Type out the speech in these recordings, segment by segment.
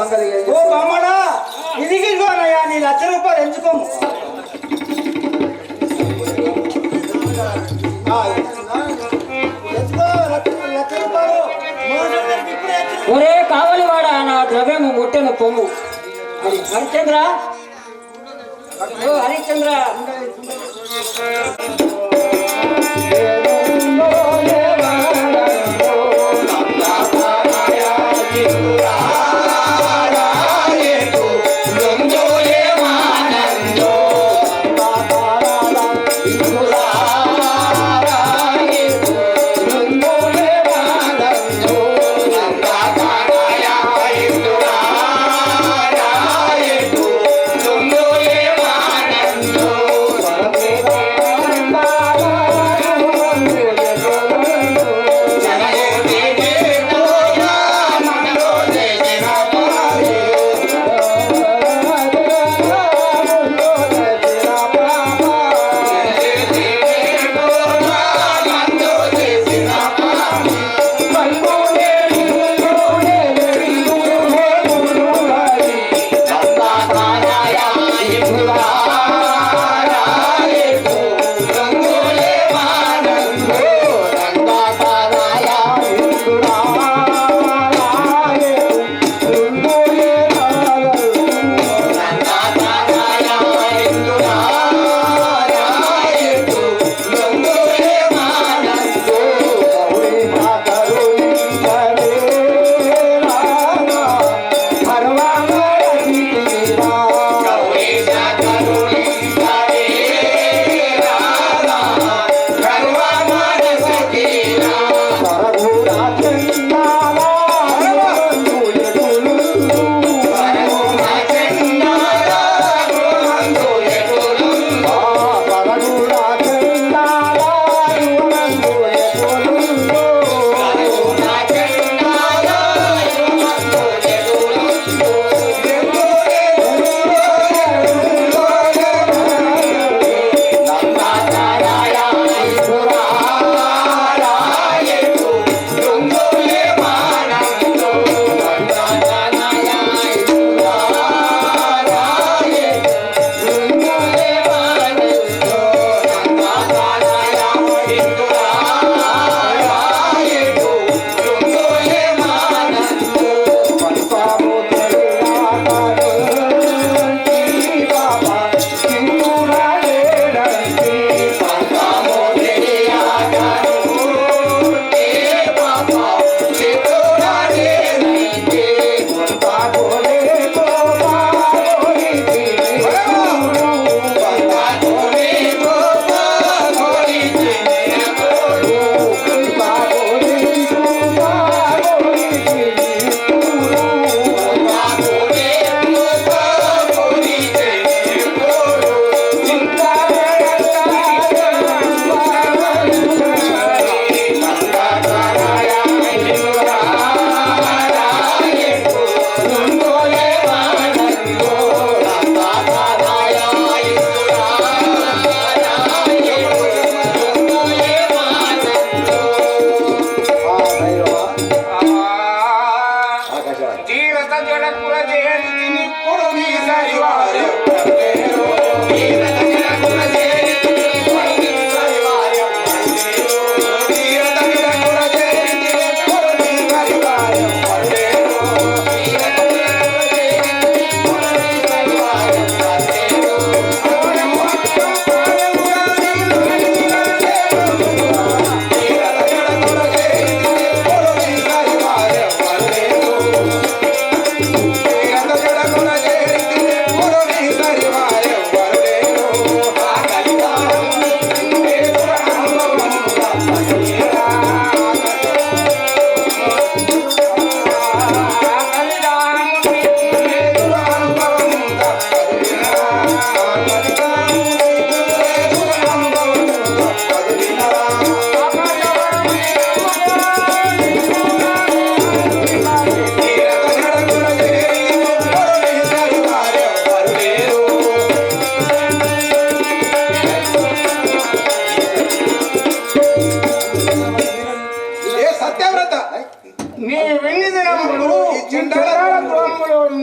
ఓ బొమ్మడా ఇదిగిగోనయ్యా నీ 1,00,000 రూపాయలు ఎంచుకోము. ఒరే కావాలి వాడా నా ద్రవ్యము ముట్టెను పొమ్ము. హరిశ్చంద్ర ఓ హరిశ్చంద్ర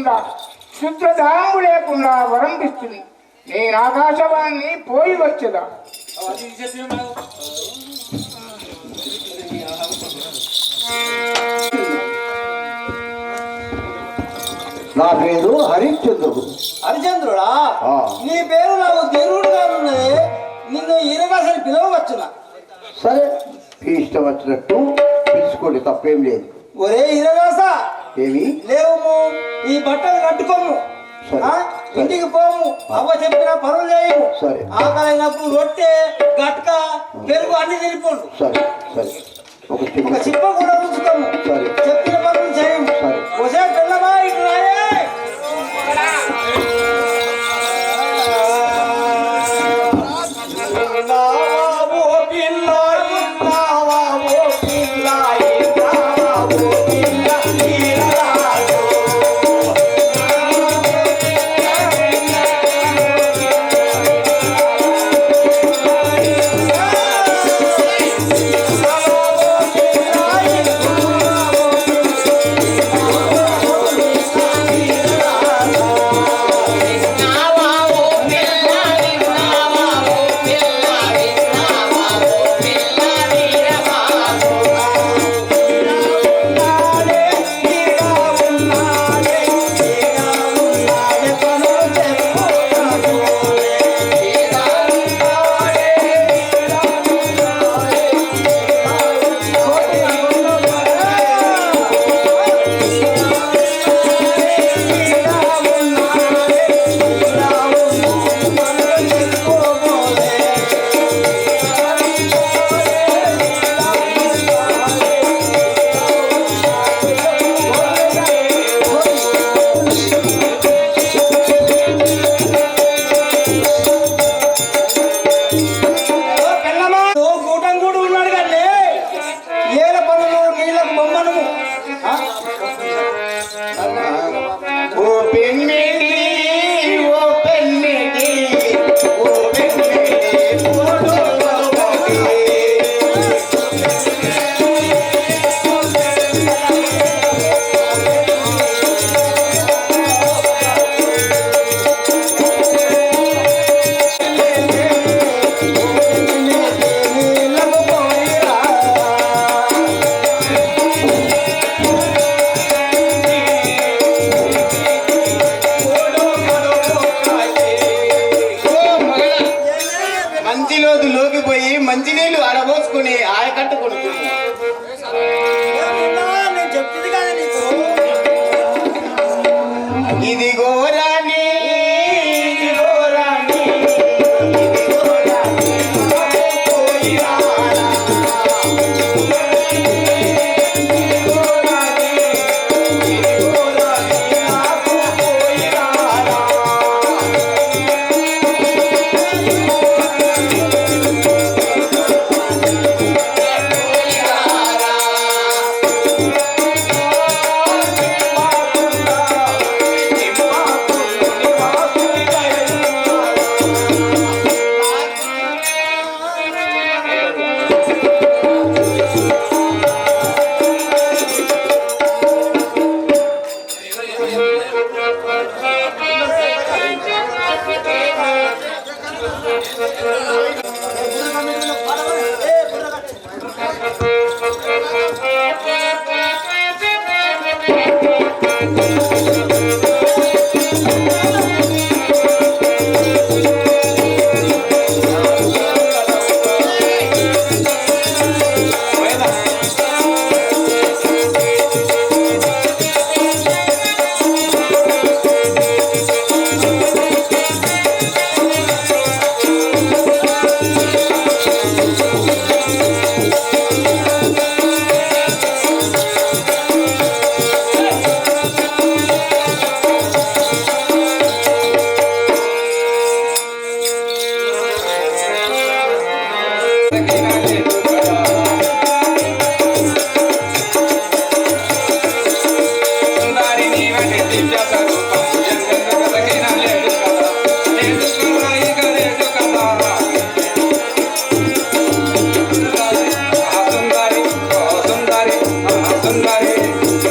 లేకుండా శుద్ధదాము లేకుండా వరంభిస్తుంది. నేను ఆకాశవాణి పోయి వచ్చేదా. నా పేరు హరిశ్చంద్రుడు. హరిచంద్రుడా, ఆ. నీ పేరు నాకు దేవుడుగా ఉన్నది. నిన్ను ఈరగాసని పిలవచ్చునా? సరే, మీ ఇష్టం వచ్చినట్టు పిలుచుకోండి, తప్పేం లేదు. ఒరే ఈరగాస, ఏమి? లేవు, ఈ బట్టలు కట్టుకోము, సరే. ఆ? ఇంటికి పోము, అవ్వ చెప్పిన పనులు చేయము. సరే. ఆకలినప్పుడు రొట్టె గట్క పెరుగు అన్ని తినిపోండు. సరే సరే, ఒక ఒక చిన్న చిప్ప కూడా ఉంచుకోము. సరే. చెప్పిన పనులు చేయము. సరే. ఒసే పిల్లమా ఇటు రాయే. మంచినీళ్ళు ఆడబోసుకుని ఆయకట్టు కొడుతుంది. నేను చెప్తుంది కదా నీకు. ఇదిగో రాణి, ఇదిగో రాణి, పోయి రారా. ఇదిగో రాణి, ఇదిగో రాణి, నాకు పోయి రారా.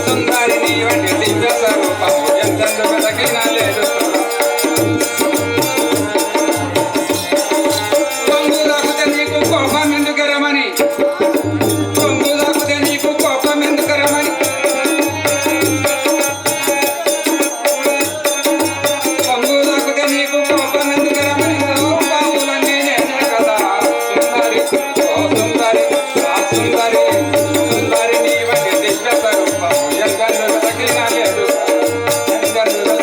సుందరి నీ వంటి దివ్య స్వరూపము ఎంతెందుకు తగిన లేదు కొంగు దాకుతే నీకు కోపం ఎందుకు రమని కొంగు దాకుతే నీకు కోపం ఎందుకు రమని కొంగు దాకుతే నీకు కోపం ఎందుకు రమని బాబులన్నీ నేనే కదా సుందరి ఓ సుందరి ఆ సుందరి సుందరి నీ వంటి దివ్య స్వరూపము ఎంతెందుకు తగిన లేదు ఎంతెందుకు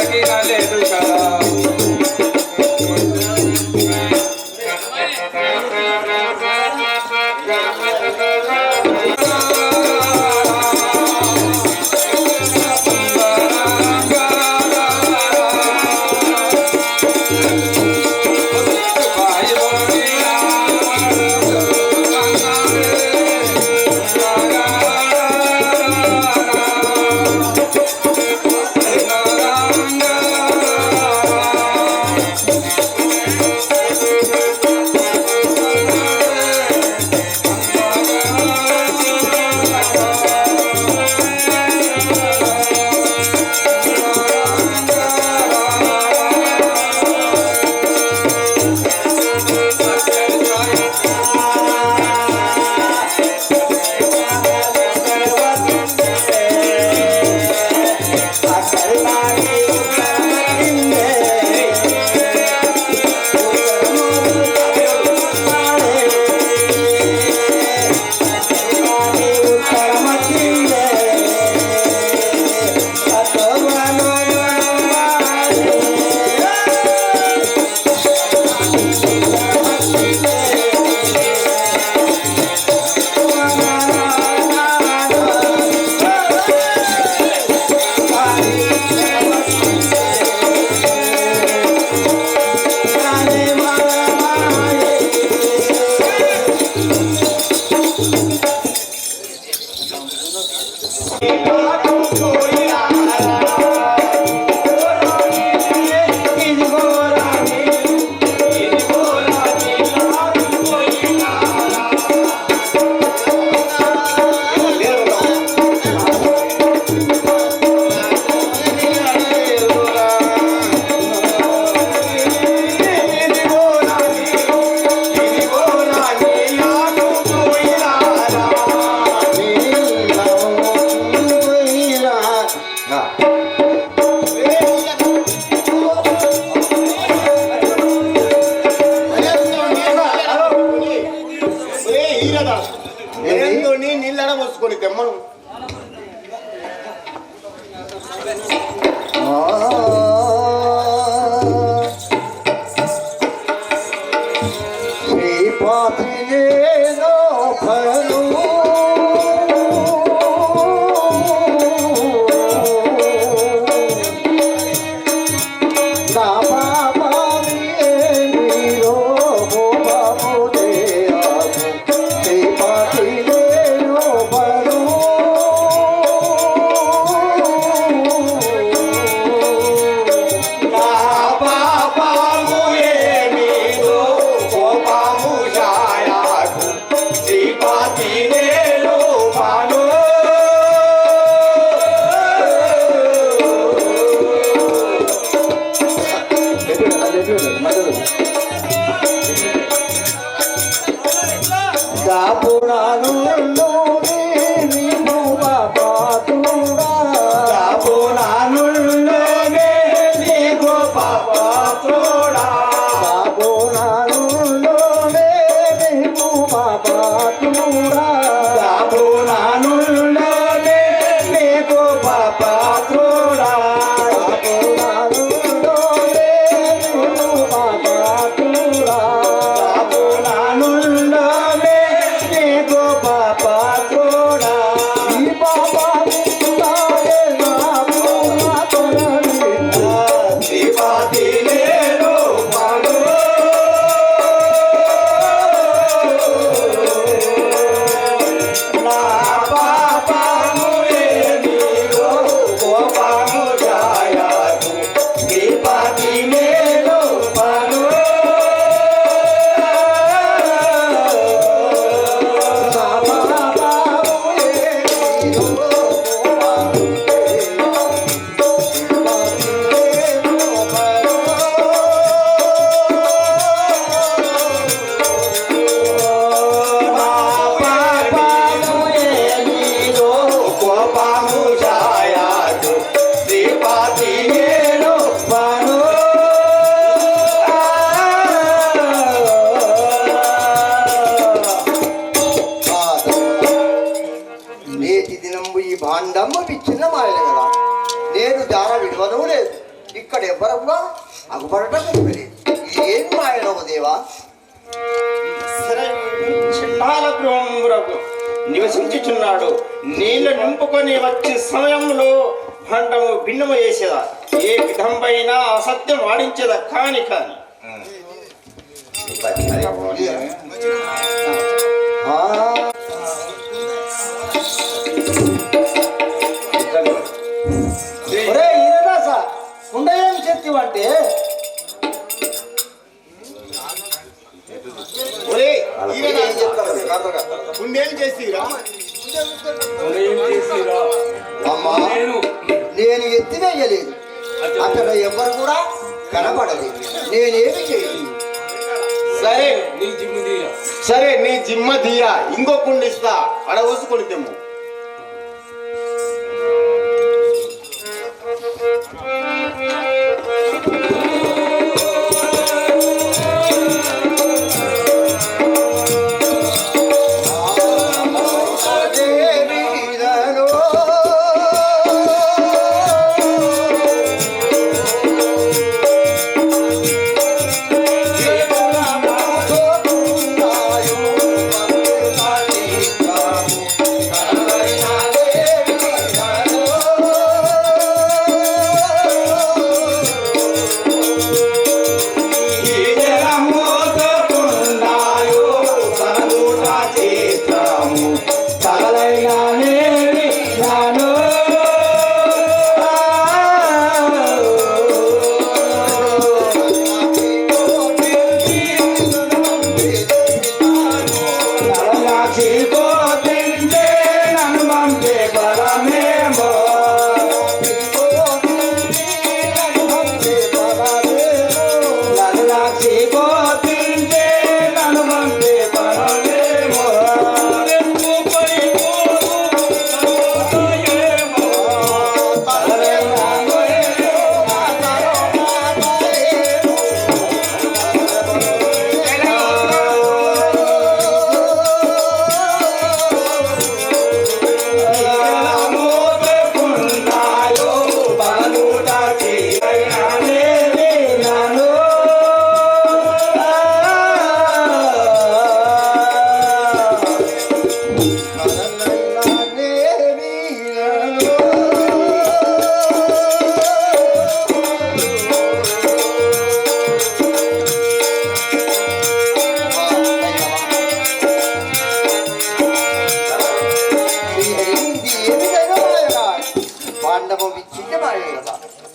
పిలవను లేదు, ఇక్కడ ఎవ్వరమ్మా అగుపడటం లేదు. ఏం మాయనవ దేవా? చిన్నాల గృహములకు నివసించుచున్నాడు. నీళ్లు నింపుకొని వచ్చే సమయంలో భండము భిన్నము చేసేదా, ఏ విధంపైన అసత్యం వాడించేదా కాని కాని ఒరే ఈరదాస, కుండ ఏం చెప్తివంటే అమ్మా, నేను ఎత్తివేయలేదు, అక్కడ ఎవ్వరు కూడా కనపడలేదు, నేనేమి చేయలేదు. సరే నీ జిమ్మ దియా, ఇంకో కుండిస్తా, అడవసుకొని తెమ్ము.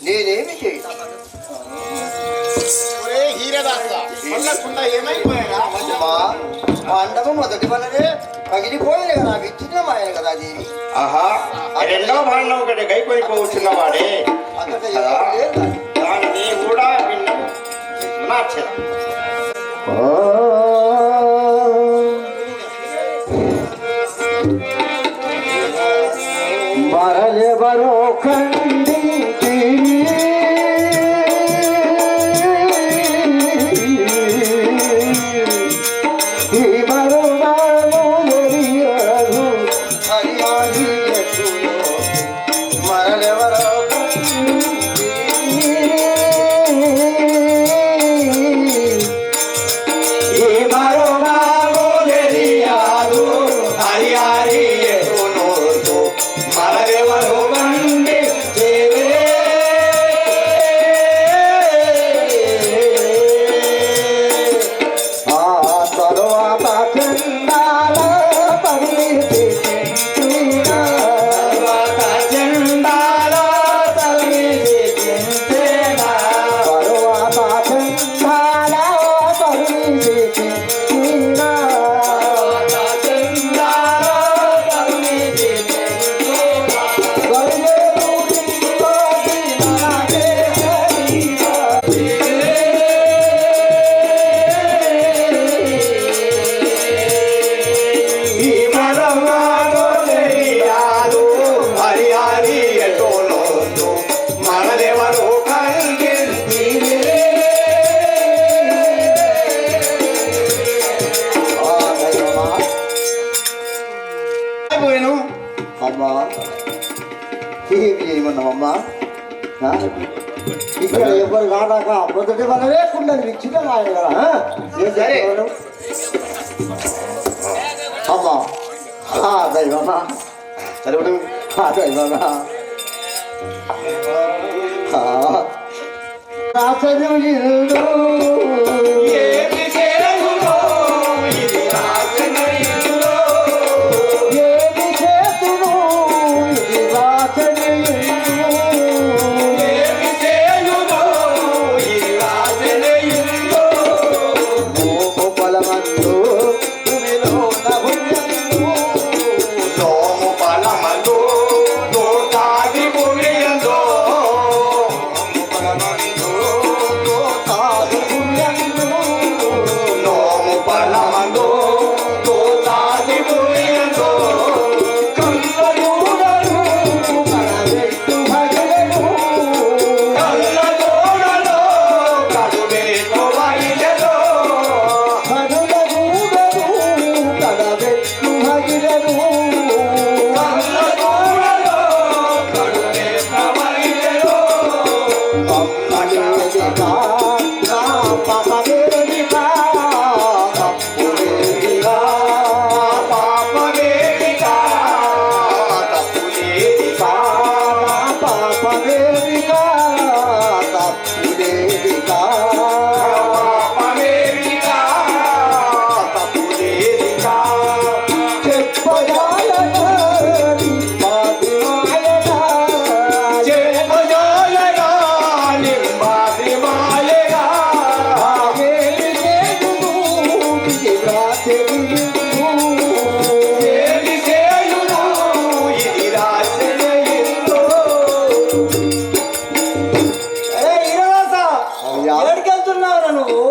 నేనేమి చేయను. పాండవ మొదటి వల్లనే పగిలిపోయింది కదా, విచ్ఛిన్నమాయను కదా దేవి. ఆహా, రెండో భాండం ఒకటి గైకొని పోవచ్చున్నవాడే, దాన్ని కూడా భిన్నం మార్చదా. మరలెవరో ఖండించి ఇక్కడ ఎవరు కాదాక మొదటి మనమే కుండలు ఇచ్చిన ఆయన కదా ఏం సరే. చెప్పగలను? అమ్మా దైవమా సరే ఇప్పుడు దైవమా రాసను ఇల్లు ఏమి చేయునో ఇది రాసిన ఇల్లు. ఏమి చేతును ఇది రాసను ఇల్లు ఏమి చేయునో ఇది రాసిన ఇల్లు. మోము బలమందు భూమిలో నభుయందు నోము బలమందు దోతాది భూమియందు. తాదు భూయందు నోము బలమందు దోతాది భూమియందు. కళ్ళూడను కడవెట్టు భగలను కళ్ళలోనలో కడువేటు వైలెలో. కనులగూడను కడవెట్టు భగలను కళ్ళలోనలో కడువేటు వైలెలో. అమ్మలేదిగా నా పాపమేదిగా తప్పులేదిగా పాపమేదిగా తప్పులేదిగా. నా పాపమేదిగా తప్పులేదిగా పాపమేదిగా తప్పులేదిగా. చెప్పజాలని పాదిమాయనా చెప్పజాలగా నింబాది మాయగా. ఆగేది చేయును ఇది రాత్రి ఏమి చేయును ఇది రాసిన ఇల్లు. అయ్యా. ఎక్కడికెళ్తున్నావురా నువ్వు?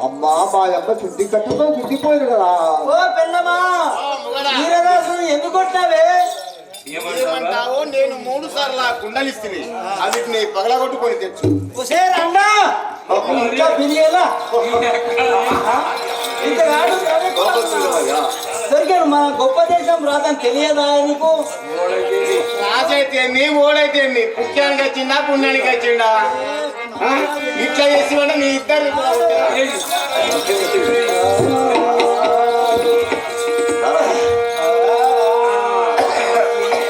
అమ్మా మా అమ్మ చుట్టి కట్టుతో గుద్దిపోయారు కదా ఓ పెన్నమ్మా, వీరదాసుని ఎందుకు కొట్టావే? ఏమంటావో నేను 3 సార్లు ఆ కుండలిస్తుంది అన్నిటిని పగలగొట్టుకొని తెచ్చు. ఒసే రండా, ఇంకా పిరిగేలా ఇంతగాడు దొరికాడు. మన గొప్ప దేశం రాదని తెలియదా నీకు? రాజైతే ఓడైతే పుణ్యానికి వచ్చిందా పుణ్యానికి వచ్చిండా? ఆ? ఇట్లా చేసి కూడా నీ ఇద్దరు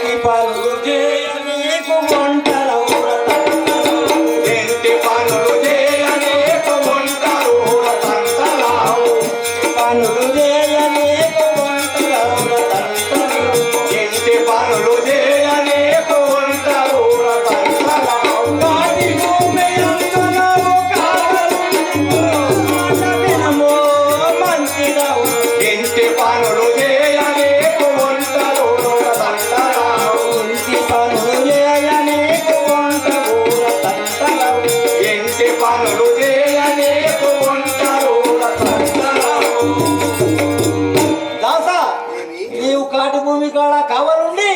ఈ పనులు చేయనీకు వంటల ఇంటి పనులు చేయనీకు వంటలు తంతలావు. పనులు చేయనీకు వంటల ఇంటి పనులు చేయనీకు వంటలు తంతలావు. వాటి భూమియందునవు కావలింపునమో మంచిదవు. ఇంటి పనులు చేయనీకు వంటలు తంతలావు. ఇంటి పనులు చేయనీకు వంటలు తంటలవు. ఇంటి పనులు చేయనీకు వంటలు తంతలావు. దాసా, నీవు కాటి భూమి కాడ కావాలండి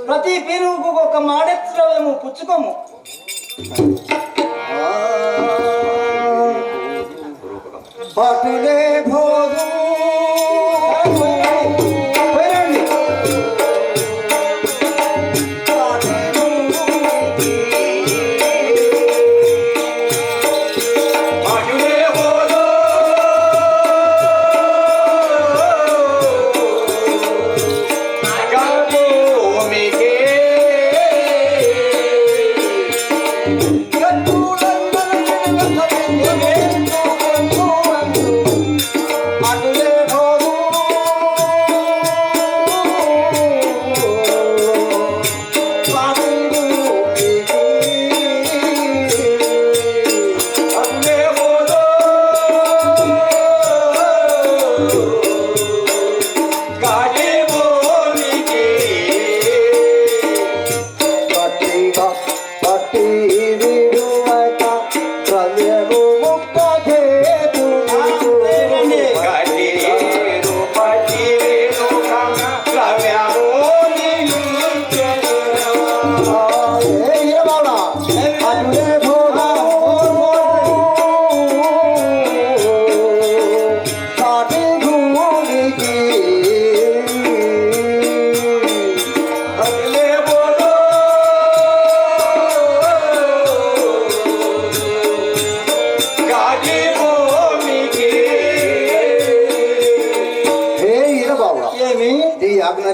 ప్రతి పీరుకు ఒక మాడెత్తుడవేమో పుచ్చుకోము. భటులే భోదు పోయిరండి. అటులే పోదో భూమికే గట్టులందరూ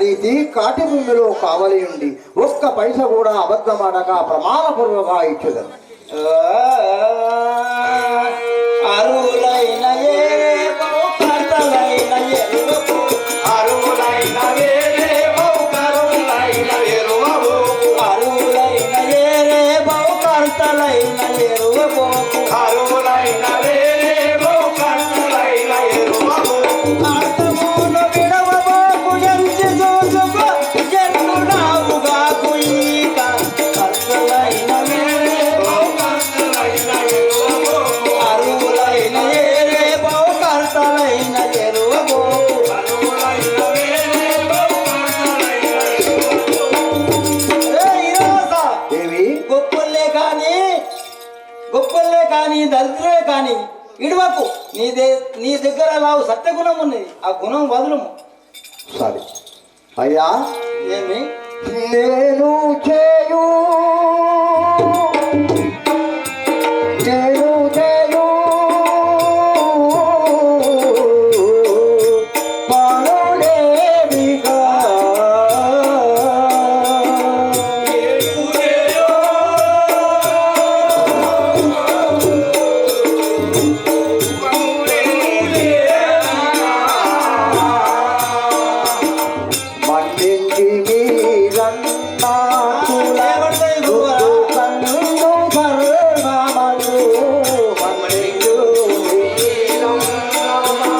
రీతి కాటి భూమిలో కావలి ఉండి ఒక్క పైస కూడా అబద్ధమాడక ప్రమాణపూర్వక ఇచ్చేదను. అరువులైన ఏరే బహుకర్తలైన ఎరువకు అరువులైన వేరే బహుకరులైన ఎరువకు అరువులైన ఏరే బహుకర్తలైన ఎరువకు అరువులైన వేరే బహుకరులైన ఎరువకు అర్థమును విడవబోకు ఎంచి చూసుకో ఎన్ను నావుగాకు ఈక కర్తలైన ఏరే బహుకరులైన ఎరువకు అరువులైన ఏరే బహుకర్తలైన ఎరువకు అరువులైన వేరే బహుకరులైన ఎరువకు దేవి గొప్పలే కానీ దరిద్రమే కానీ ఇడవకు నీ దగ్గర లావు సత్యగుణం ఉన్నది ఆ గుణం వదులుము. సరే అయ్యా, ఏమి నేను చేయు పనులేవిగా మన్నించి మీరన్నా ఏమంటాయి గురువారా? కన్ను సర్వమను మన్నించు మీరన్నా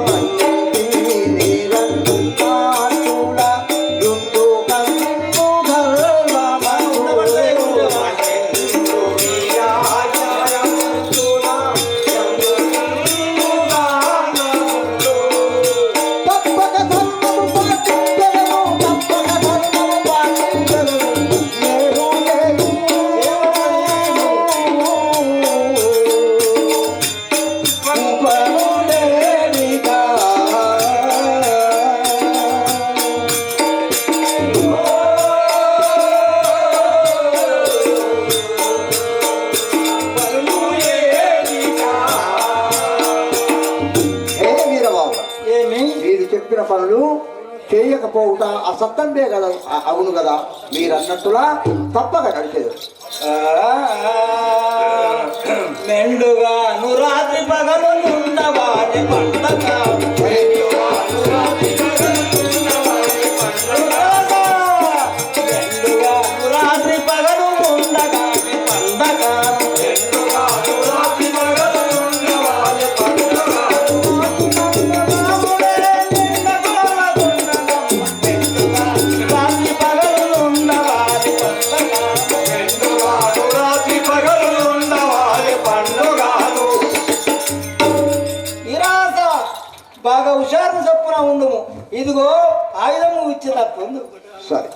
మన్నించి మీరన్నా దుందు కన్ను తప్పక ధర్మము పాటించను, తప్పక ధర్మము పాటించను, నేను లేను. పనులేనిగా. హే వీరబాబు, ఏమి మీరు చెప్పిన పనులు చేయకపోవుట అసత్తంబే కదా, అవును కదా. మీరన్నట్టులా తప్పక నడిచేది. మెండుగా నురాత్రి పగలు నుండవారి పండగ మెండుగా నురాత్రి పగలు ఉండగా పండగ రాత్రి పగలు ఉండవారి పండగ నిరాశ బాగా హుషారు చప్పున ఉండుము. ఇదిగో ఆయుధము ఇచ్చిన పొందు. సరే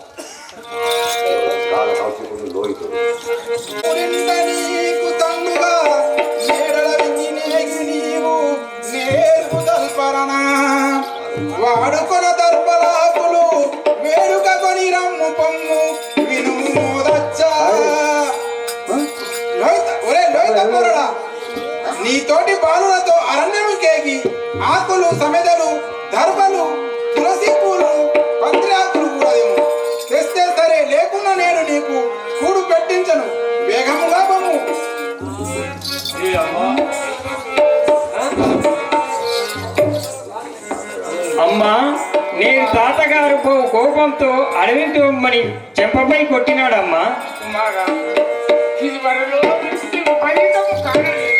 నీకు తండ్రుగా మేడల వింగి నేగి నీవు నేర్పు తల్పరనా వాడుకొన దర్పలాకులు వేడుక కొని రమ్ము పొమ్ము వినుము మోదచ్చా. ఒరే లోయతల్పరుడా, నీతోటి బాలులతో అరణ్యము కేగి ఆకులు సమెదలు దర్భలు తులసి పూలు పత్రాకులు కూడా తెస్తే సరే, లేకున్నా నేను నీకు కూడు పెట్టించను. వేగముగా బొమ్ము. అమ్మా, నేను తాతగారు కోపంతో అడవికి మని చెంపపై కొట్టినాడమ్మా. కుమారా, ఇది వరలో ఫలితము కానలేదు.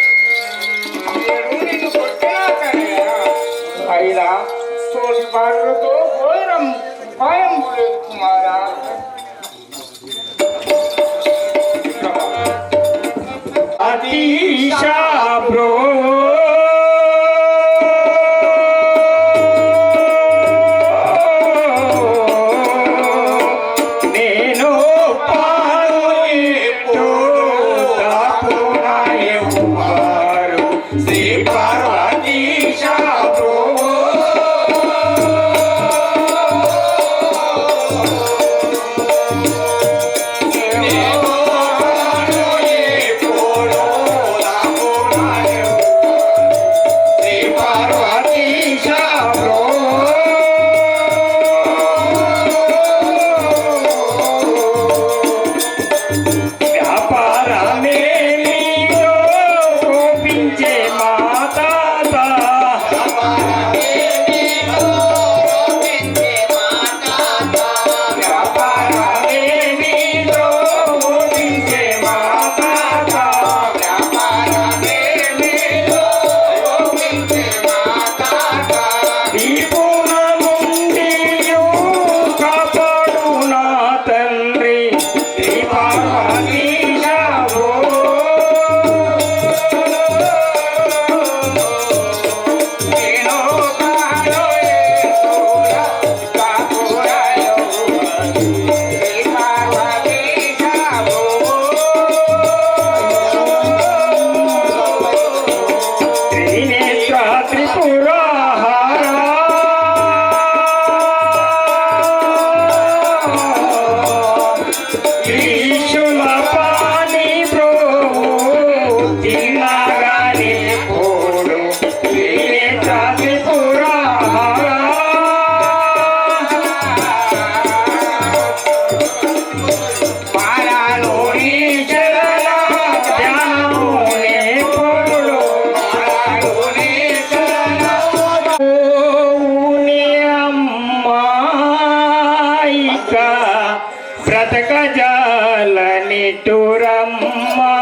నేను నిన్ను కొట్టినా సరే అయినా తోటి బాలులతో పోయడం భయం లేదు కుమారా. అతీషా బ్రో నేను శ్రీ పార్వతీషా బ్రో త్రిశూల పాని బ్రో తిన్నగానే పోడు త్రినేత్ర త్రిపురా మారాలోని చరణ ధ్యానమునే పోడు మారాలోని చరణ ఓనే అమ్మాయిక బ్రతక జాలని టూరమ్మా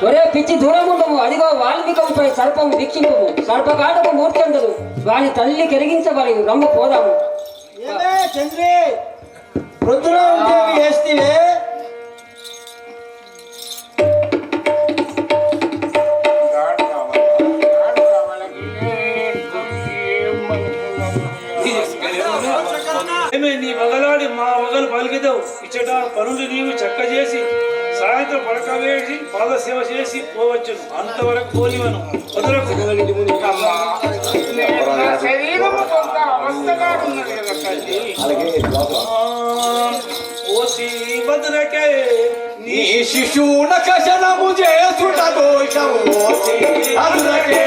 ఒరే పిచ్చి దూరం ఉండవు అదిగో వాల్మీకంపై సర్పం వీక్షింపము సర్పకాటకు మూర్తి అందరు వాని తల్లి కరిగించబడి రమ్ము పోదాము. ఏమే చంద్రి ప్రొద్దున ఉండేవి వేస్తే ఏమే నీ వగలాడి మా వగలు పలికిదవు ఇచ్చట పనులు నీవు చక్క చేసి సాయంత్రం పడక వేసి పాద సేవ చేసి పోవచ్చును అంతవరకు పోనివను వదలకు నా శరీరము కొంత అవస్థగా ఉన్నది కదా తల్లి. ఓసి వదలకే నీ శిశువున కషణము చేసుట దోషము అందుకే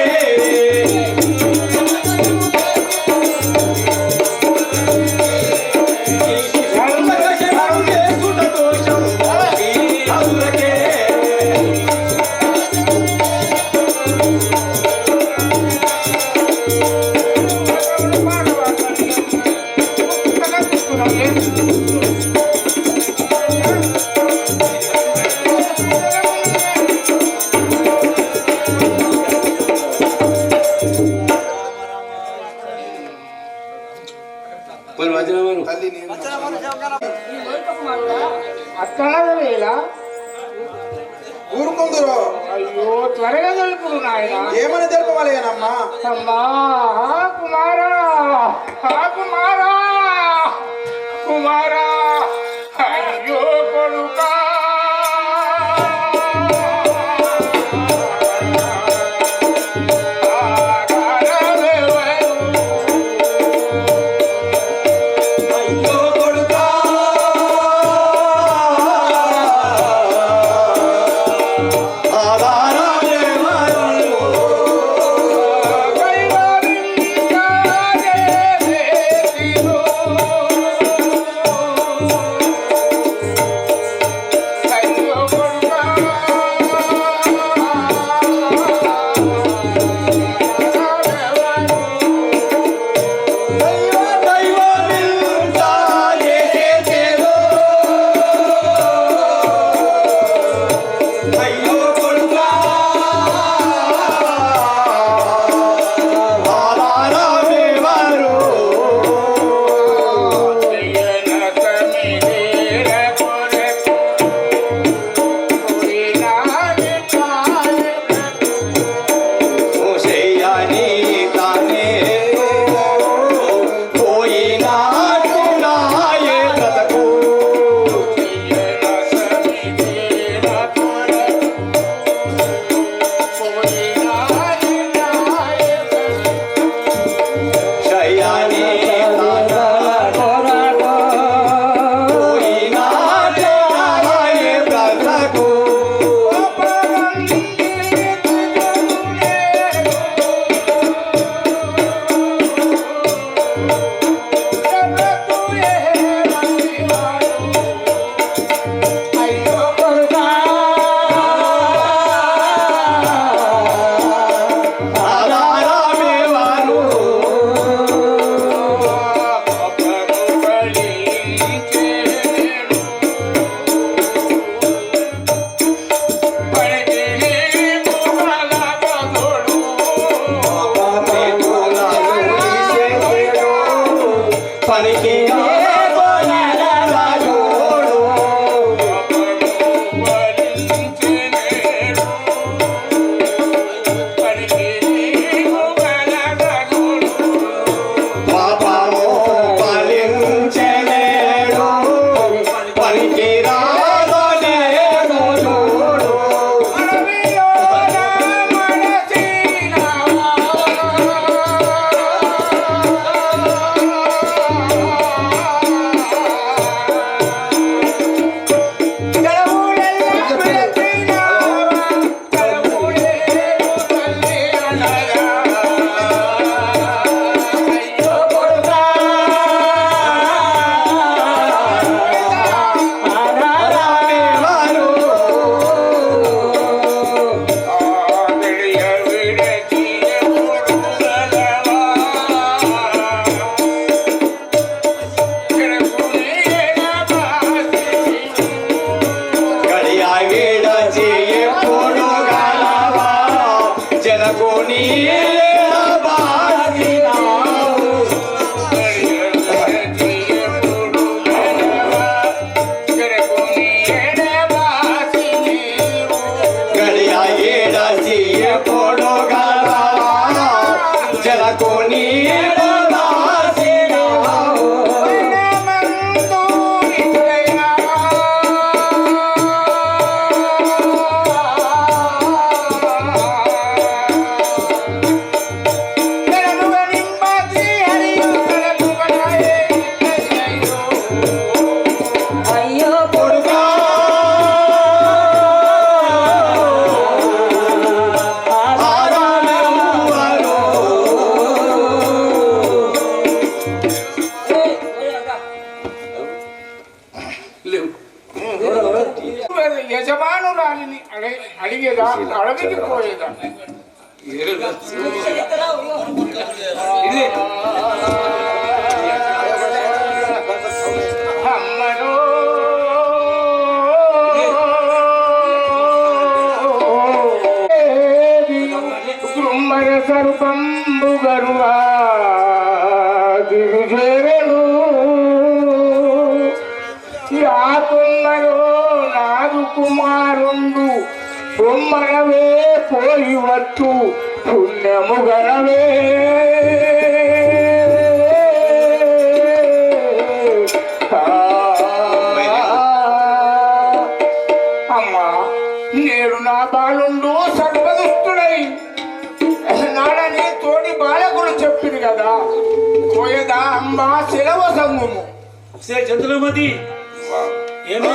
అట్లా వేళ ఊరుకుందరు అయ్యో త్వరగా తెలుపుడు నాయన. ఏమని తెలుపవాలేనమ్మా అమ్మా కుమారా కుమారా కుమారా అయ్యో కొడుకా ఆధారా పనికి పాపము ఫలించెనేడు పనికి రాదనేడు చూడు యజమానురాలిని అడిగేదా అడవికి పోయేదా అమ్మను గుమ్మర సర్పంబు గరువా గిరిజేరను యాకుమ్మరో నాదు కుమారుండు బొమ్మనవే పోయి వచ్చు పుణ్యము గనవే అమ్మా నేడు నా బాలుండు సర్వదుష్టుడై నాడని తోటి బాలకులు చెప్పింది కదా పోయేదా అమ్మ సెలవ సంగుము చంద్రమతి ఏమి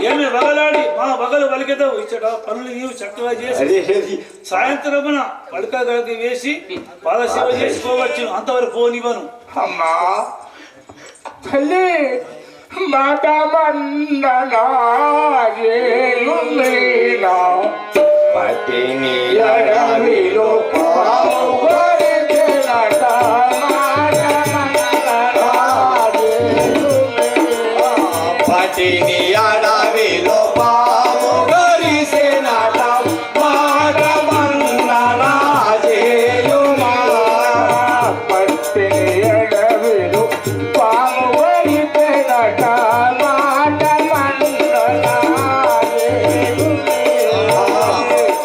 ఏమి వగలాడి మా వగలు వలికెదవు ఇచ్చట పనులు నీవు చక్కగా చేసి సాయంత్రమున పడకగలకి వేసి పాదసేవ చేసుకోవచ్చు అంతవరకు పోనివ్వను అమ్మా తల్లి మాట మన్ననా పట్టిని అడవిలో పావుగొరిచెనట మాట మన్ననా పట్టిని అడవిలో పాము గరిసెనట మాట మన్ననా చేయుమా పట్టిని అడవిలో పావుగొరిచెనట మాట మన్ననా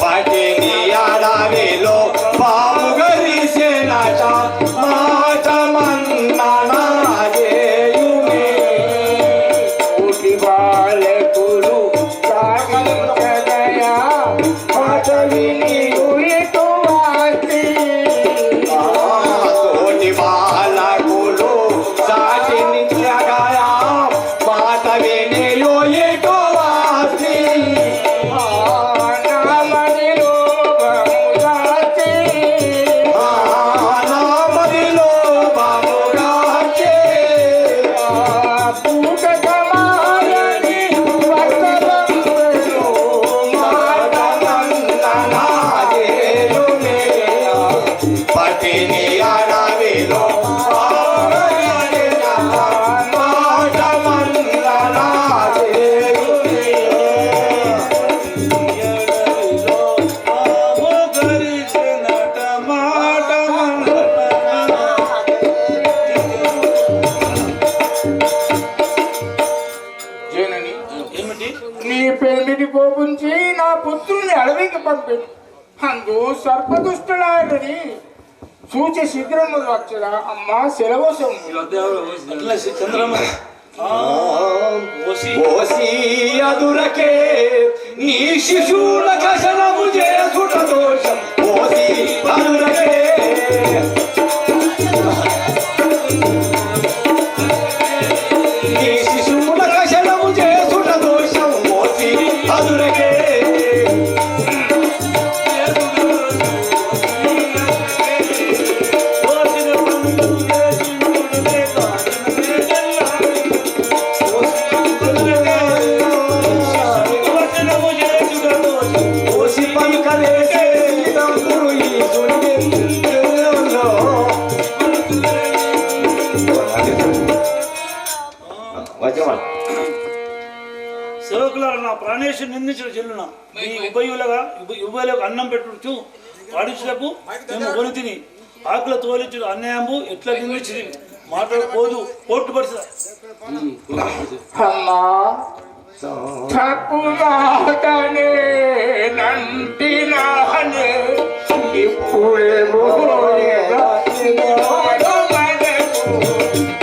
పట్టిని అడవిలో పాము గరిసెనట మాట మన్ననా చేయుమే బాలకులు సాగించదయా మాట విని ఉరితు వాసి తోటి బాలకులు సాటించగయా మాట వినియో ఎటు వాసి నామదిలో బముదాసి నామదిలో బాముగాచే పూట సమాయని వసవంతులు మాట మన్ననా చేయుమే పట్టిని అడవిలో మాట మన్ననా చేయుమే మాట అందు సర్పదుష్టులని సూచి శీఘ్రము వచ్చరా అమ్మ సెలవసం అట్లా చంద్రమ్మ ఓసి అదురకే నీ శిశూల కషణము చేసుట దోషం ఓసి అదురకే నీ శిశూల కషణము చేసుట దోషం ఓసి అదురకే సేవకులారా నా ప్రాణేశ్వరు నిందించిన చెల్లున ఈ ఉభయులకు అన్నం పెట్టుచు వాడించులకు మేము కొని తిని ఆకుల తోలించు అన్యాయము ఎట్లా నిందించింది మాట్లాడకపోదు కోర్టు పరిస్థితి అమ్మా తప్పు మాటనే నంటినానే ఇప్పుడే పోయేగా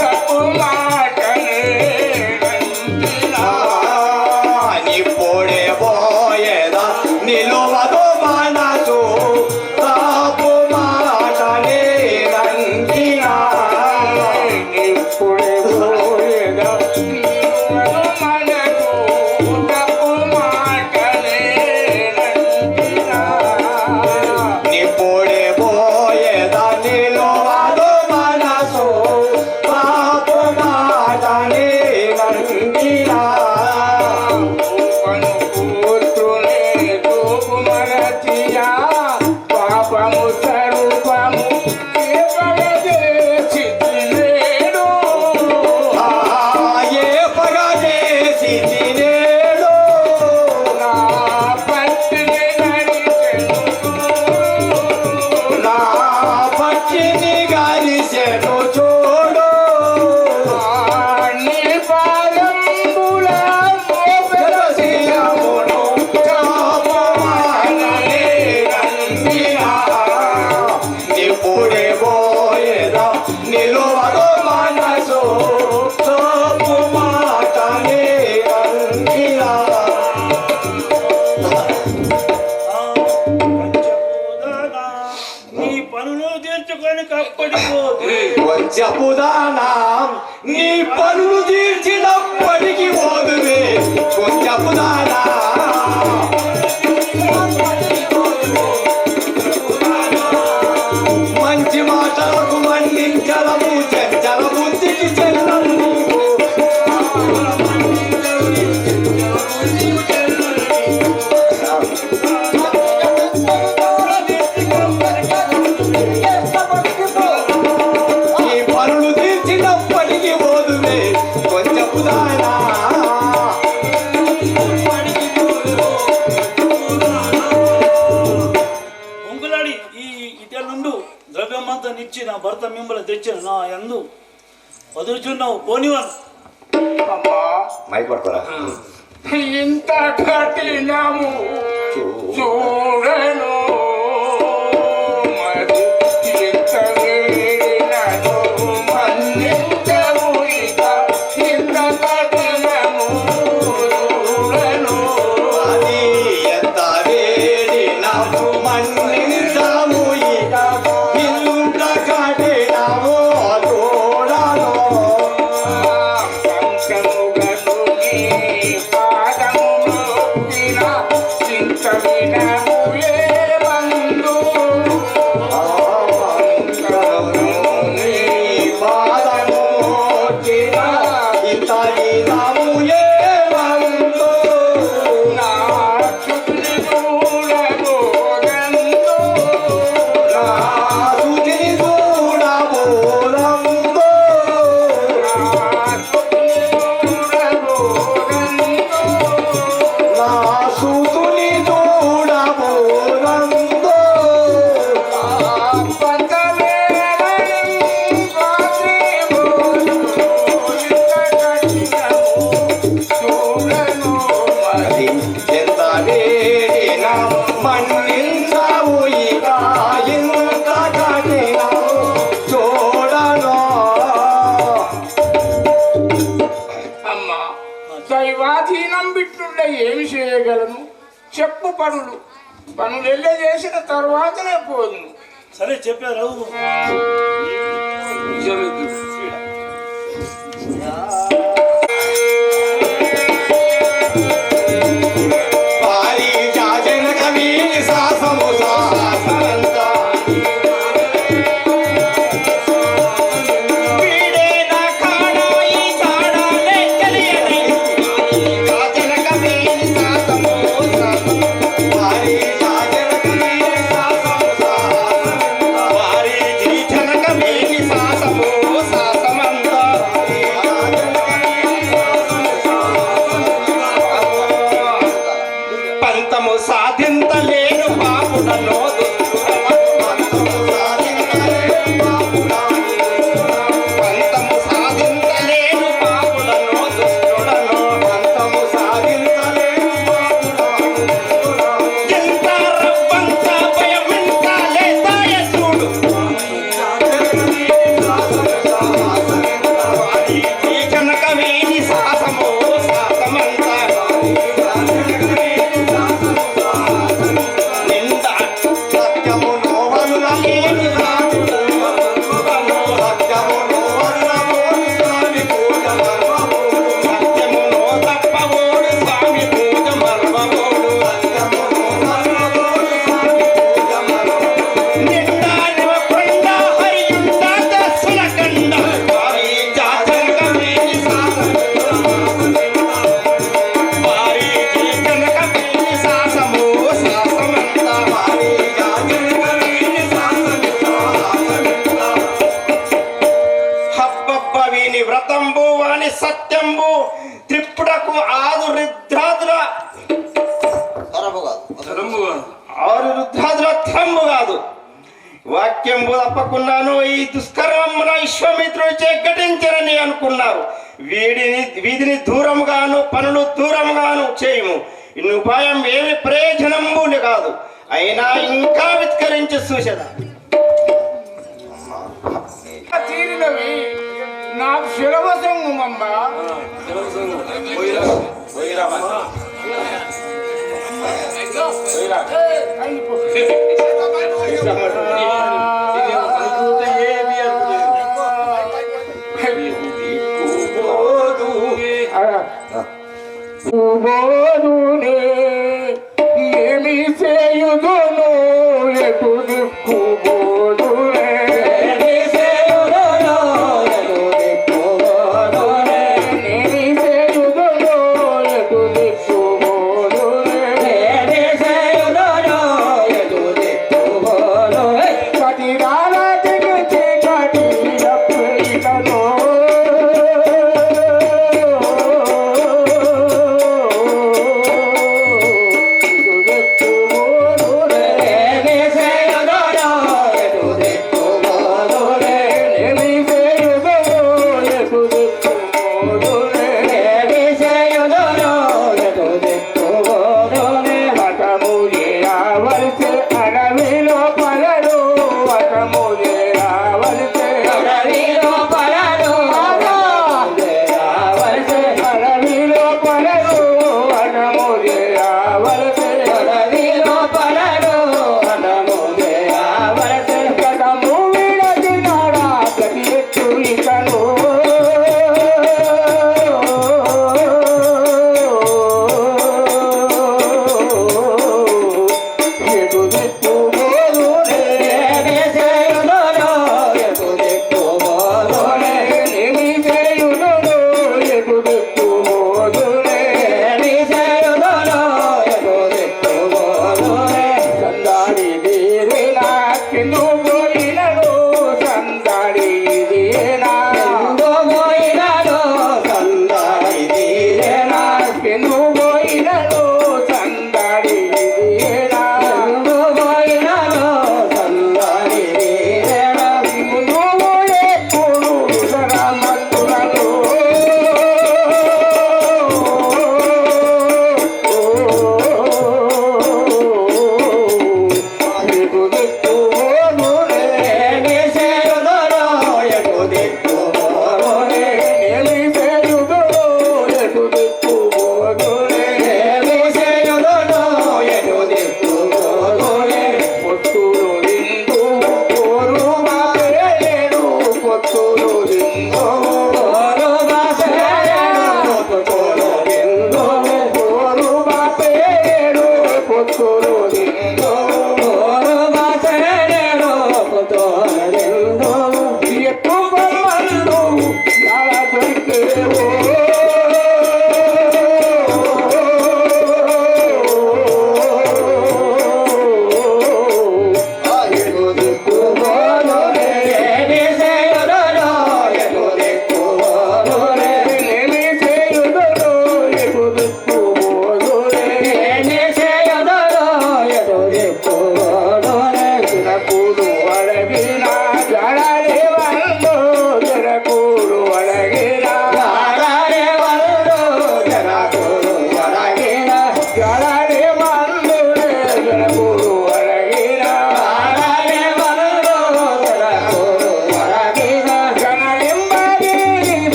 తప్పు మాటనే నంటినా ఇప్పుడే పోయేదా నిలువదు మనసు తాపు మాటనే నందినా ఇప్పుడే పోయేగా ఇప్పుడే పోయేదా నిలువదు మనసు తాపు మాటనే నందినా పాపము స్వరూపము ఏ పగ చేసి తినేడు నా పచ్చిని గరిసెను చూడు జలశీలమును చాపమాననే నందినా. ఇప్పుడే పోయేదా నిలువదు మనసు తోపు మాటనే నందినా. నీ పనులు తీర్చుకొని కప్పడిపోతే కొంచెపుదానా నీ పనులు తీర్చినప్పటికి పోదువే కొంచెపుదానా మంచి మాటలకు మన్నించలము చంచల బుద్ధికి చెల్లము నీవు. ఈ పనులు తీర్చినప్పటికి పోదువే కొంచెపుదానా పొంగులాడి ఈ ఇతర నుండు ద్రవ్యమంతా నిచ్చి నా భర్త మిమ్మల్ని తెచ్చిన నా యందు వదులుచున్నావు పోనివన్ మైపడుకోరా ఇంత కఠినము చూడను మరి ఎంత వేడినను మన్నించవు ఇక ఇంత కఠినము చూడను అది ఎంత వేడి నాకు మన్నించము ఇక ఇంత కఠినము చూడను పంచముగను నీ పాదము నొక్కిన చింత వినము ఏమి చేయగలను? చెప్పు పనులు వెళ్ళే చేసిన తర్వాతనే పోదును. సరే చెప్పారు. వ్రతంబు వాని సత్యంబు త్రిప్పుడకు ఆరు రుద్రాదుల ఆరు రుద్రాదుల త్రంబు కాదు. వాక్యంబు తప్పకున్నాను ఈ దుష్కర్మమున విశ్వామిత్రుడిచే ఘటించరని అనుకున్నారు. వీధిని దూరముగాను పనులు దూరముగాను చేయము. ఇన్ని ఉపాయం ఏమి ప్రయోజనంబు కాదు. అయినా ఇంకా విత్కరించి చూసేదా తీరినవి నాకు శిలవసంగమమ్మ. ఏమి చేయుదును ఎటు దిక్కుబోదునే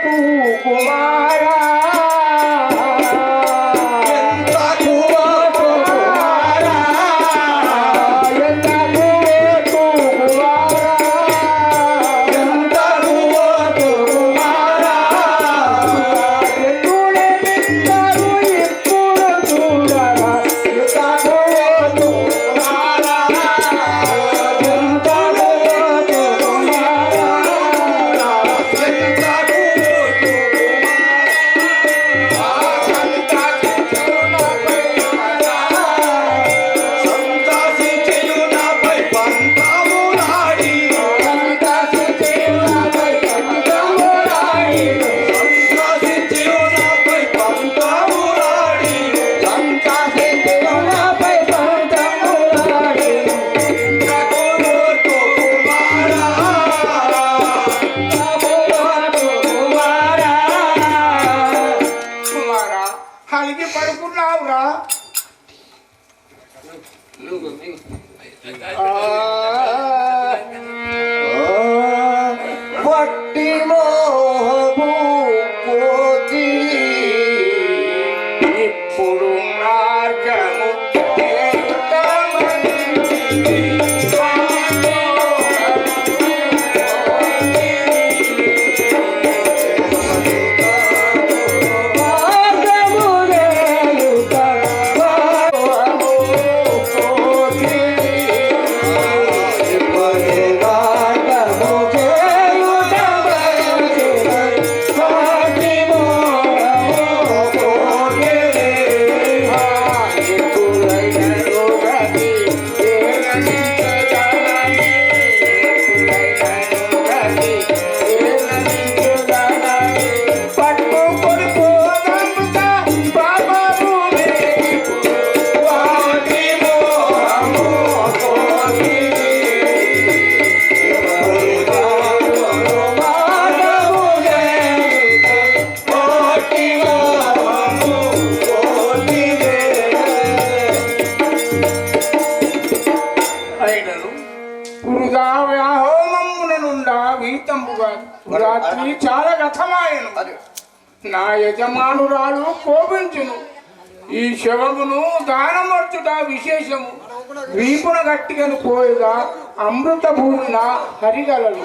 కుమారా అలిగి పడుకున్నావురా వట్టి మోహము కోతి ఇప్పుడు మార్గము రాత్రి చాలా గతమాయను నా యజమానురాలు కోపించును ఈ శవమును దానమర్చుట విశేషము వీపున గట్టిగను పోయగా అమృత భూమిన హరిగలలు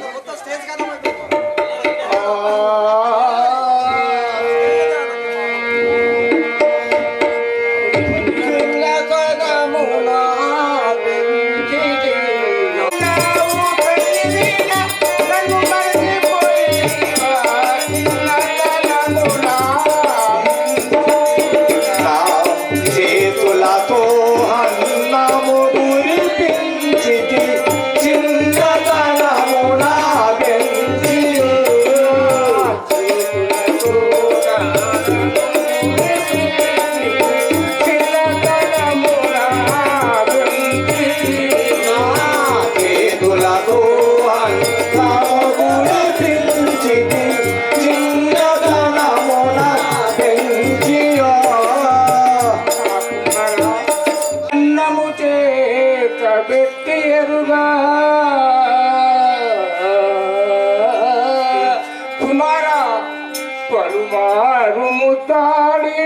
పలుమారు ముద్దాడి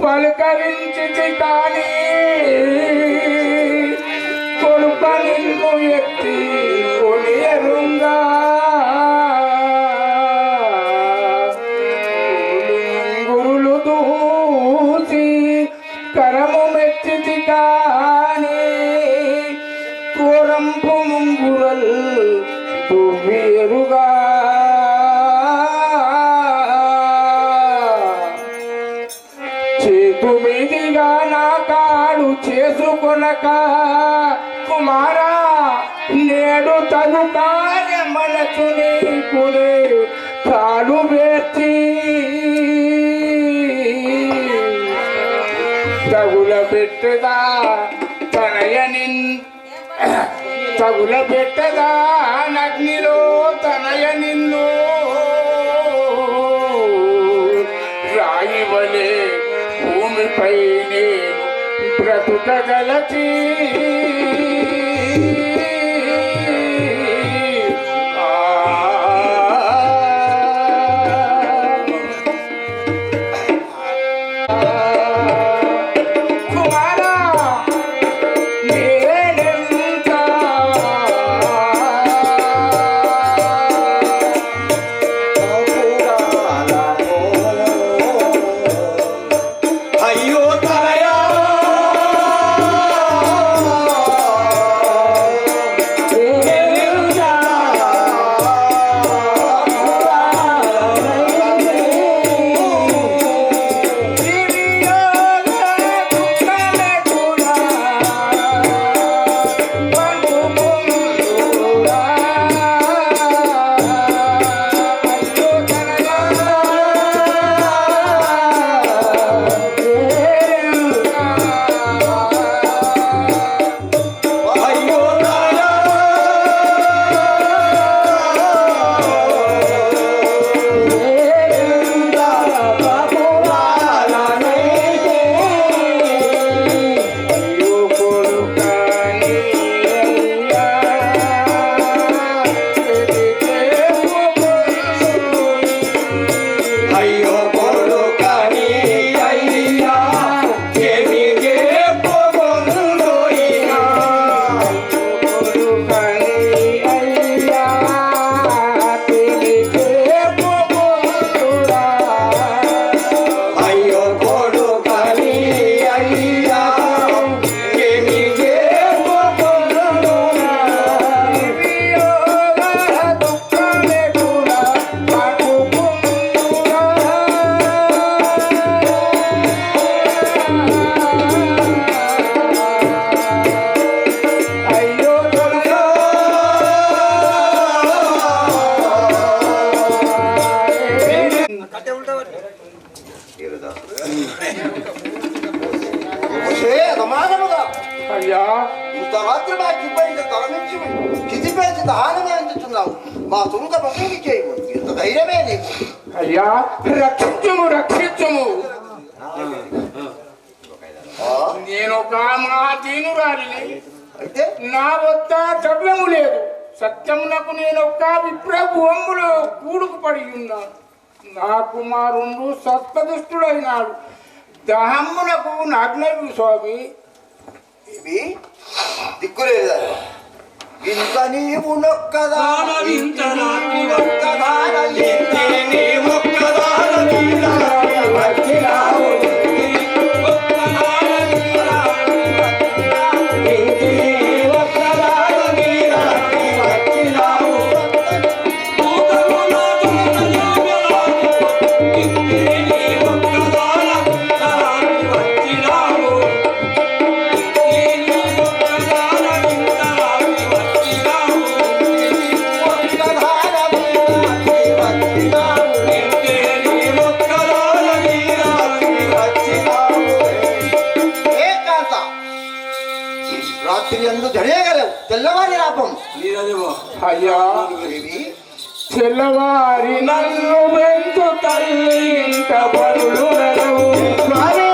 పలకరించి కానీ కొలుప నిన్ను ఎత్తి కొనియరుంగా గురులు దూసి కరము మెచ్చితి కానీ కోరంపు ముంగురల్ దువ్వేరుగా చేతుమిదిగా నా కాడు చేసుకొనక కుమారా నేడు తను కార్యమనచు నీకునే కాడు వేర్చి తగుల పెట్టదా తగుల పెట్టదా నగ్నిలో తనయ నిన్ను రాయివలే భూమిపై నేను బ్రతుకగలచి తుంగ బసంగి చేయవు ఇంత ధైర్యమే నీకు. అయ్యా రక్షించుము రక్షించుము. నేను ఒక మా దీనురాలిని. అయితే నా వద్ద ద్రవ్యము లేదు. సత్యమునకు నేను ఒక విప్రభూములో కూడుకు పడి ఉన్నాను. నా కుమారుడు సత్పదుష్టుడైనాడు. దహమ్మునకు నాజ్ఞలు స్వామి. ఇవి దిక్కులేదు ఇంత నీవు నొక్కదాన రాత్రి అందు జడేయగలవు తెల్లవారి లాభం. అయ్యా తెల్లవారి నన్ను వెంటు తల్లి ఇంట పరులు గలవు. పరులు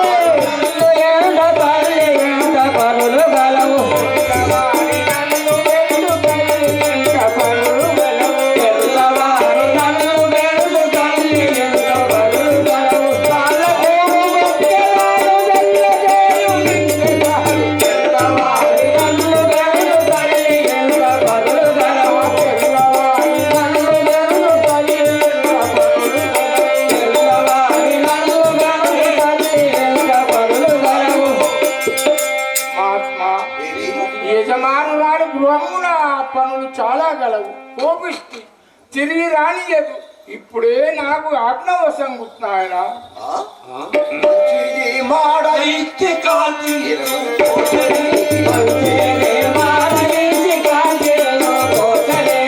గలవు తెల్లవారి నన్ను వెంటు తల్లి ఇంట పరులు గలవు. తెల్లవారి నన్ను వెంటు తల్లి ఇంట పరులు గలవు. పాలకు మొక్కలాడు వెల్లజేయు నిందెదారు. తెల్లవారి నన్ను వెంటు తల్లి ఇంట పరులు గలవు. తెల్లవారి నన్ను వెంటు తల్లి ఇంట పరులు గలవు. తెల్లవారి నన్ను వెంటు తల్లి ఇంట పరులు గలవు. మహాత్మా యజమానురాలు గృహమున పనులు చాలా గలవు. కోపిష్టి తిరిగి రానియదు. ఇప్పుడే నాకు ఆజ్ఞవశం గుర్తున్నాయన. మాడ ఇచ్చి కాల్చి మాడలించి కాల్చిలో కోసలే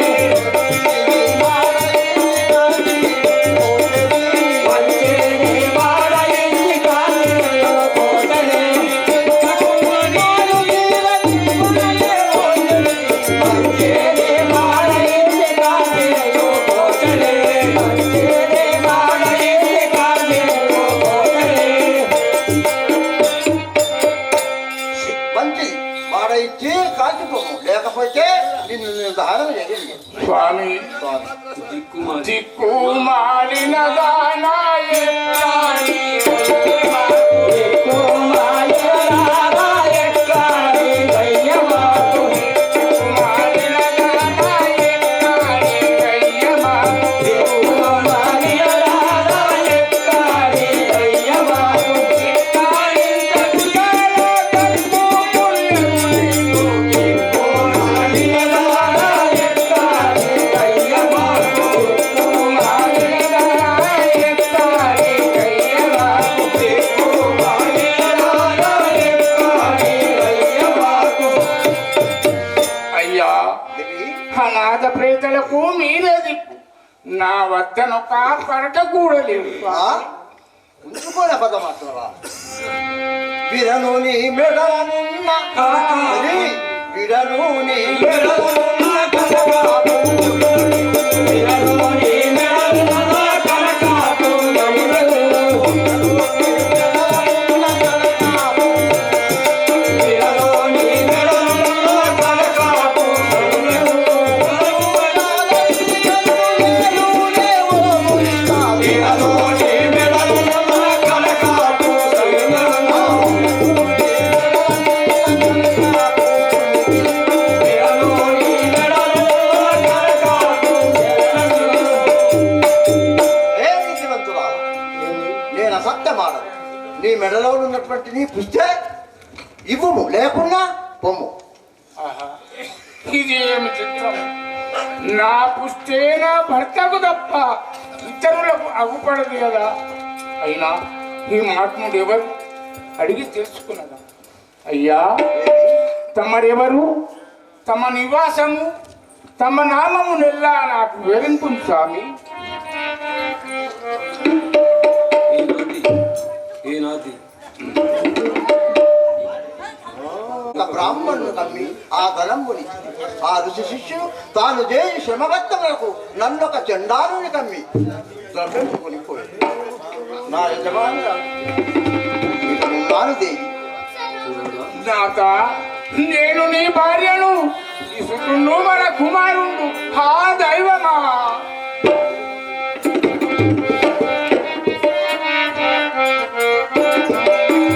మంచిని మాడలించి కాల్చిలో కోసలే కనుమనాలు నీలనిపునలే ఓజలి మంచిని మాడలించి కాల్చిలో కోసలే మంచిని మాడలించి కాల్చిలో కోసలే మంచి మాడ ఇచ్చి కాల్చిపోము లేకపోతే నిన్ను నేను దహనం చేయలేదు. స్వామి దిక్కు మాలిన దానాయ అనాథ ప్రేతలకు మీరే దిక్కు. నా వద్దనొక పరట కూడా లేవు. ఉంచుకోలే పదమాత్రవా విరను నీ మెడనున్న విరను నీ మెడనున్న కనకాపు విరను నీ మెడనున్న కనకాపు నీ మెడలో ఉన్నటువంటి నీ పుస్తే ఇవ్వము లేకున్నా పొమ్ము. ఇదేమి చిత్రం. నా పుస్తే నా భర్తకు తప్ప ఇతరులకు అగుపడదు కదా. అయినా ఈ మహాత్ముడు ఎవరు అడిగి తెలుసుకున్నదా? అయ్యా తమరెవరు, తమ నివాసము, తమ నామము నెల్లా నాకు వివరింపు స్వామి. బ్రాహ్మణుడు కమ్మి ఆ ధనముని ఆ ఋషి శిష్యుడు తాను చేసి శ్రమగత్తములకు నన్నొక చండాలుని కమ్మి ద్రవ్యం కొనిపోయాడు. నా యజమాని నాను దేవి నాథ, నేను నీ భార్యను ఇసుకుండు మన కుమారుండు హా దైవమా.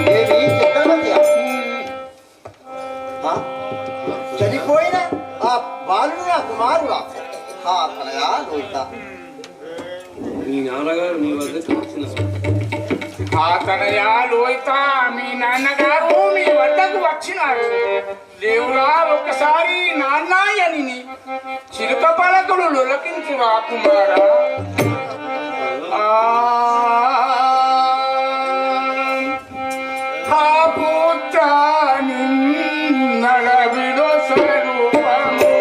దేవి చక్రవర్తి చనిపోయిన ఆ బాలుడు నా కుమారుడా హా కనయా లోహిత. మీ నాన్నగారు నీ వద్దకు వచ్చిన తనయా లోహిత, మీ నాన్నగారు మీ వద్దకు వచ్చినారు. దేవుడా, ఒకసారి నాన్నయ్యని చిలుక పలకలు లొలకించురా కుమారా. ఆ పుత్ర నిన్నడవిడో స్వరూపము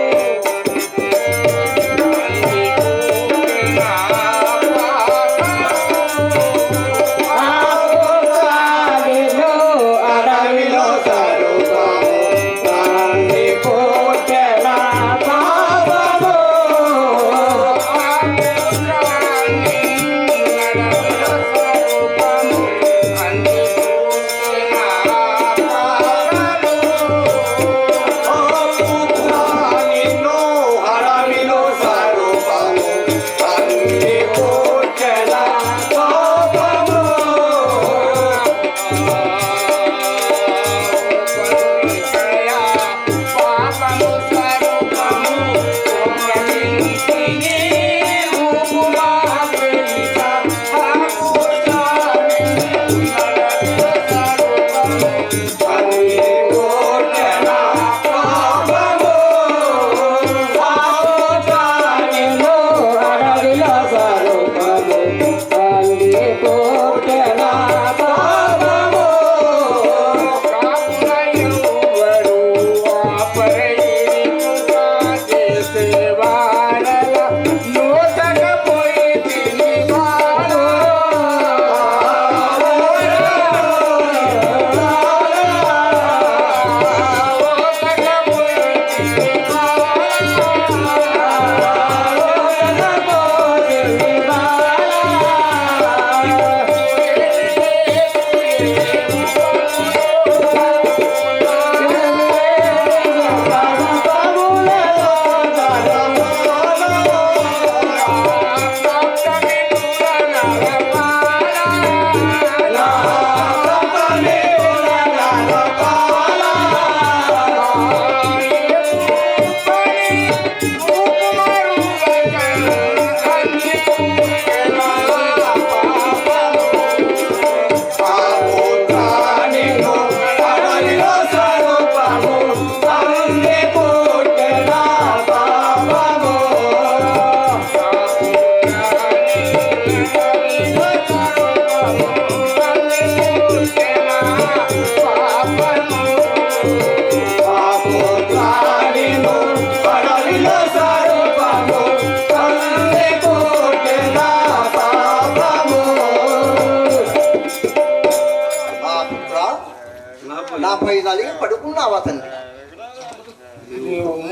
నాపై నలిగి పడుకున్నావా తండ్రి?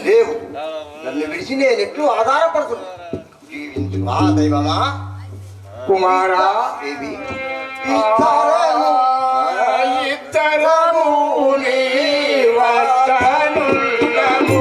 లేవు, నన్ను విడిచి నేనెట్లు ఆధారపడుతున్నా. జీవించు ఆ దైవమా కుమారా. దేవి ఇద్దరము నీ వద్దనున్నము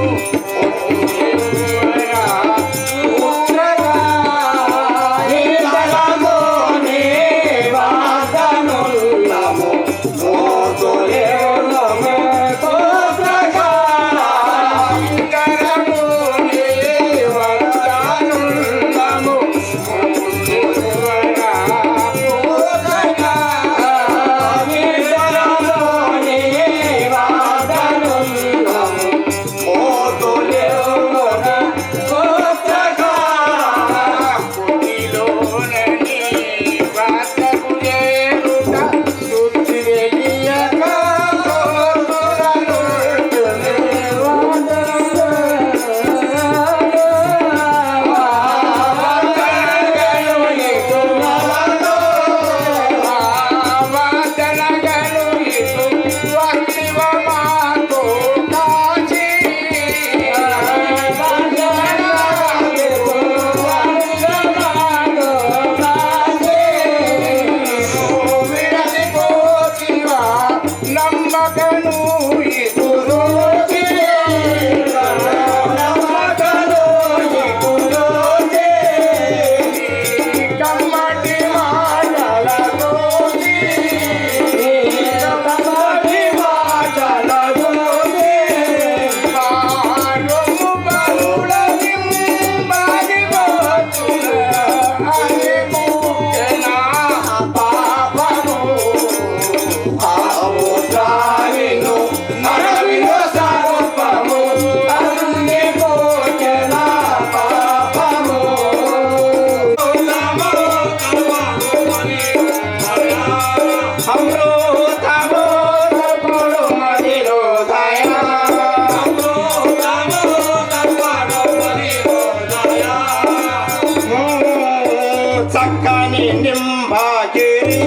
చక్కని నింబాగిరి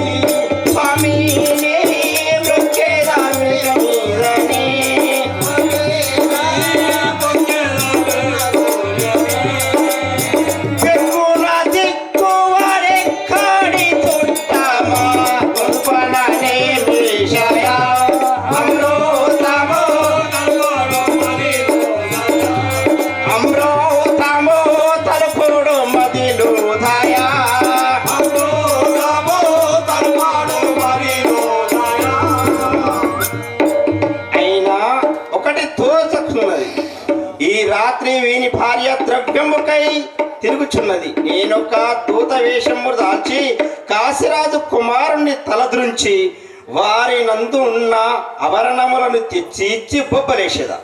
స్వామి వీని భార్య ద్రవ్యముకై తిరుగుచున్నది. నేనొక దూత వేషము దాల్చి కాశీరాజు కుమారుణ్ణి తలద్రుంచి వారి నందు ఉన్న ఆభరణములను తెచ్చి ఇచ్చి బొబ్బలేసేదా.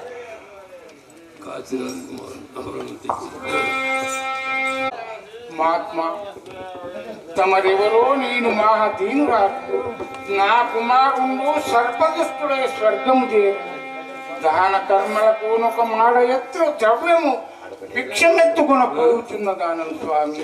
మహాత్మా తమరెవరో నేను మహాదీనురాలు. నా కుమారుడు సర్పదుష్టుడై స్వర్గము చేరు దాన కర్మలకు ఒక మాడ ఎత్తు ద్రవ్యము భిక్షమెత్తుకుని పోతున్న దానం స్వామి.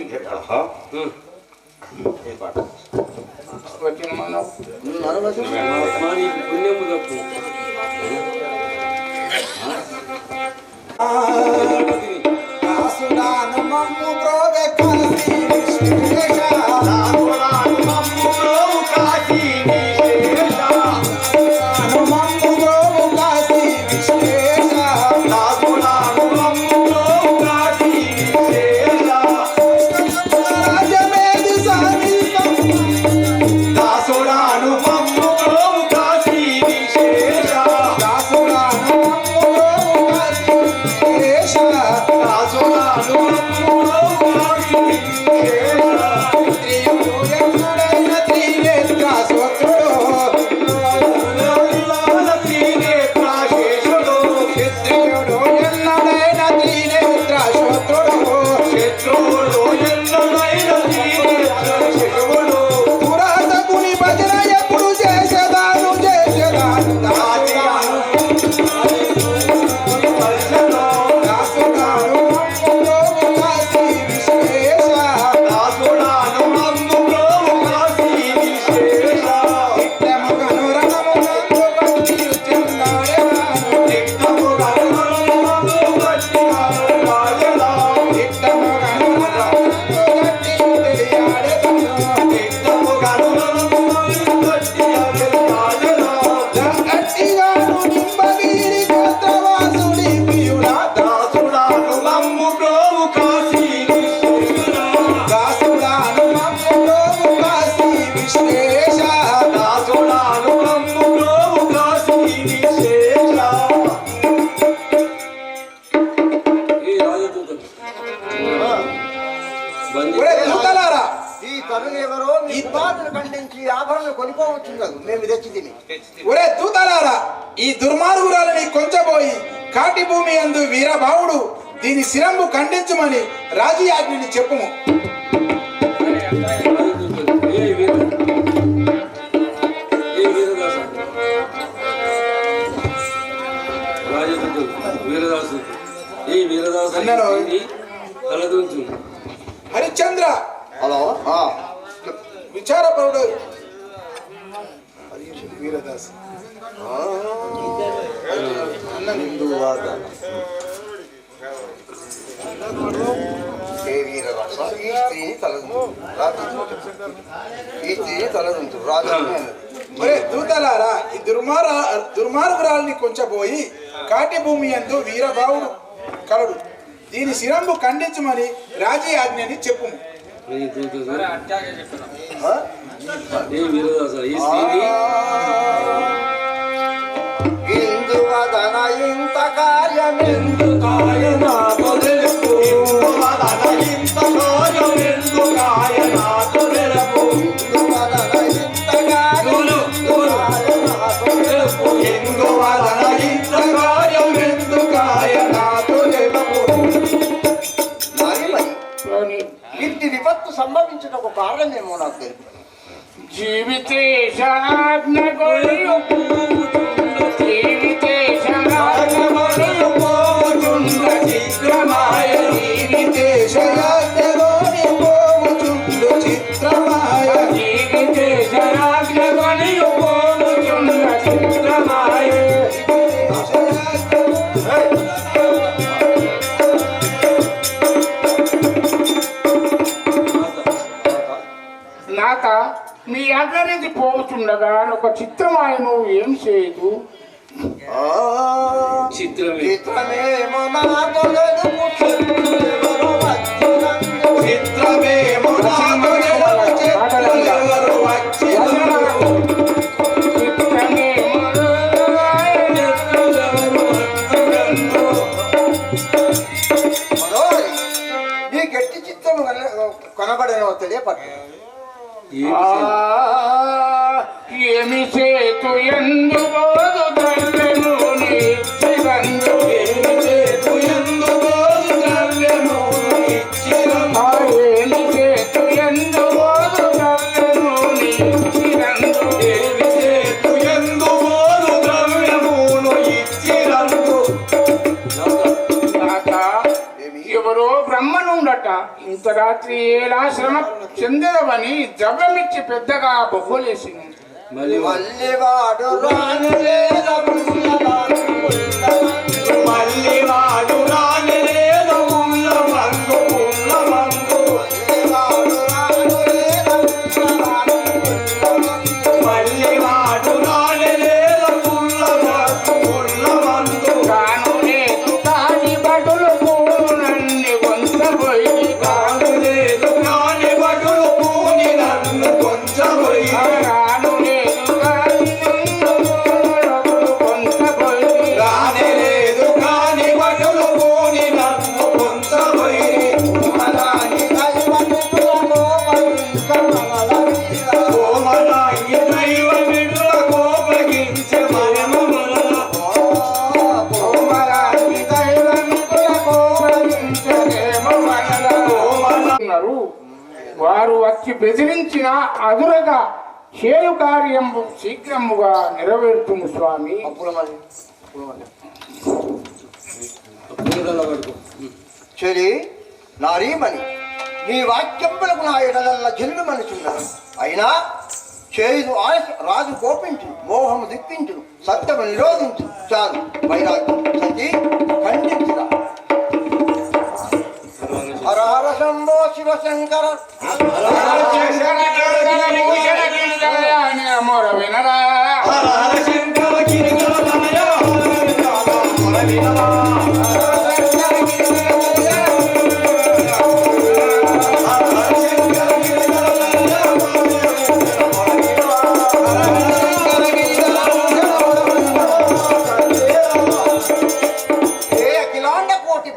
ఒరే దూతలారా, ఈ దుర్మార్గురాలని కొంచబోయి కాటి భూమి అందు వీరభావుడు దీని శిరంబు ఖండించమని రాజు ఆజ్ఞని చెప్పుము. హరిశ్చంద్ర హలో విచారపరుడు వీరదాస్ దూతలారా, ఈ దుర్మార్గురాల్ని కొంచబోయి కాటి భూమి యందు వీరభావుడు కలడు దీని శిరంబు ఖండించమని రాజీ ఆజ్ఞని చెప్పుము. ఇంత కార్యమెందు కాయనా తొలెలుపు ఇంత కార్యమెందు కాయనా తొలెలుపు ఇంత కార్యమెందు కాయనా తొలెలుపు. ఇంటి విపత్తు సంభవించిన ఒక కారణమేమో నాకు తెలుసు. జీవితేశ తాత మీ అగ్గ నుంచి పోతుండగా ఒక చిత్రమాయను ఏం చేయదు చిత్రమేమో నా తొలగు చెట్టులెవరు వచ్చినందు. చిత్రమేమో నా తొలగు చెట్టులెవరు వచ్చినందు. మనోహరి, నీ గట్టి చిత్రము కనబడనో తెలియపట్టు. ఏమి చేతు ఎందు బోధు ద్రవ్యముని చిరందు ఏమి చేతు ఎందు బోధు ద్రవ్యముని చిరందు ఏమి చేతు ఎందు బోధు ద్రవ్యముని చిరందు ఏమి చేతు ఎందు బోధు ద్రవ్యముని చిరందు. ఎవరో బ్రహ్మనుండట ఇంత రాత్రి ఎలా శ్రమ చెందవని ద్రవ్యమిచ్చి పెద్దగా బొబ్బలేసింది. మల్లివాడు రాని లేదా పుల్లవాడు మల్లివాడు రాని లేదా పుల్లమందు పుల్లమందు మల్లివాడు రాని లేదా మల్లివాడు రాని లేదా పుల్లమందు పుల్లమందు కాను లేదు కాని బడులు పూనన్ని వంచబోయి కాను లేదు కాని బడులు పూని నన్ను కొంచెపోయి కాను లేదు కాని వంచబోయి రానే లేదు కాని బడులు పూని నన్ను కొంచెపోయి మలాని దైవమిత్రుల కోమలాంగి దైవమిత్రుల కోపగించే మనమల కోమలాంగి దైవమిత్రుల కోపగించలేమో మనల. వారు వచ్చి బెదిరించిన అదురగా చేయు కార్యము శీఘ్రముగా నెరవేర్చుము స్వామి. చెలి నారీమణి, నీ వాక్యంపులకు నా ఎడలల్ల జల్లు మనుచున్నాను. అయినా చేదు ఆశ రాజు కోపించు, మోహము దిక్కించు, సత్యము నిరోధించు. చాలు వైరాగ్యం సతి ఖండించురా. హర హర శంభో శివ శంకర మొర వినరా హర హర శంకర గిరిజాలయ మొర వినరా.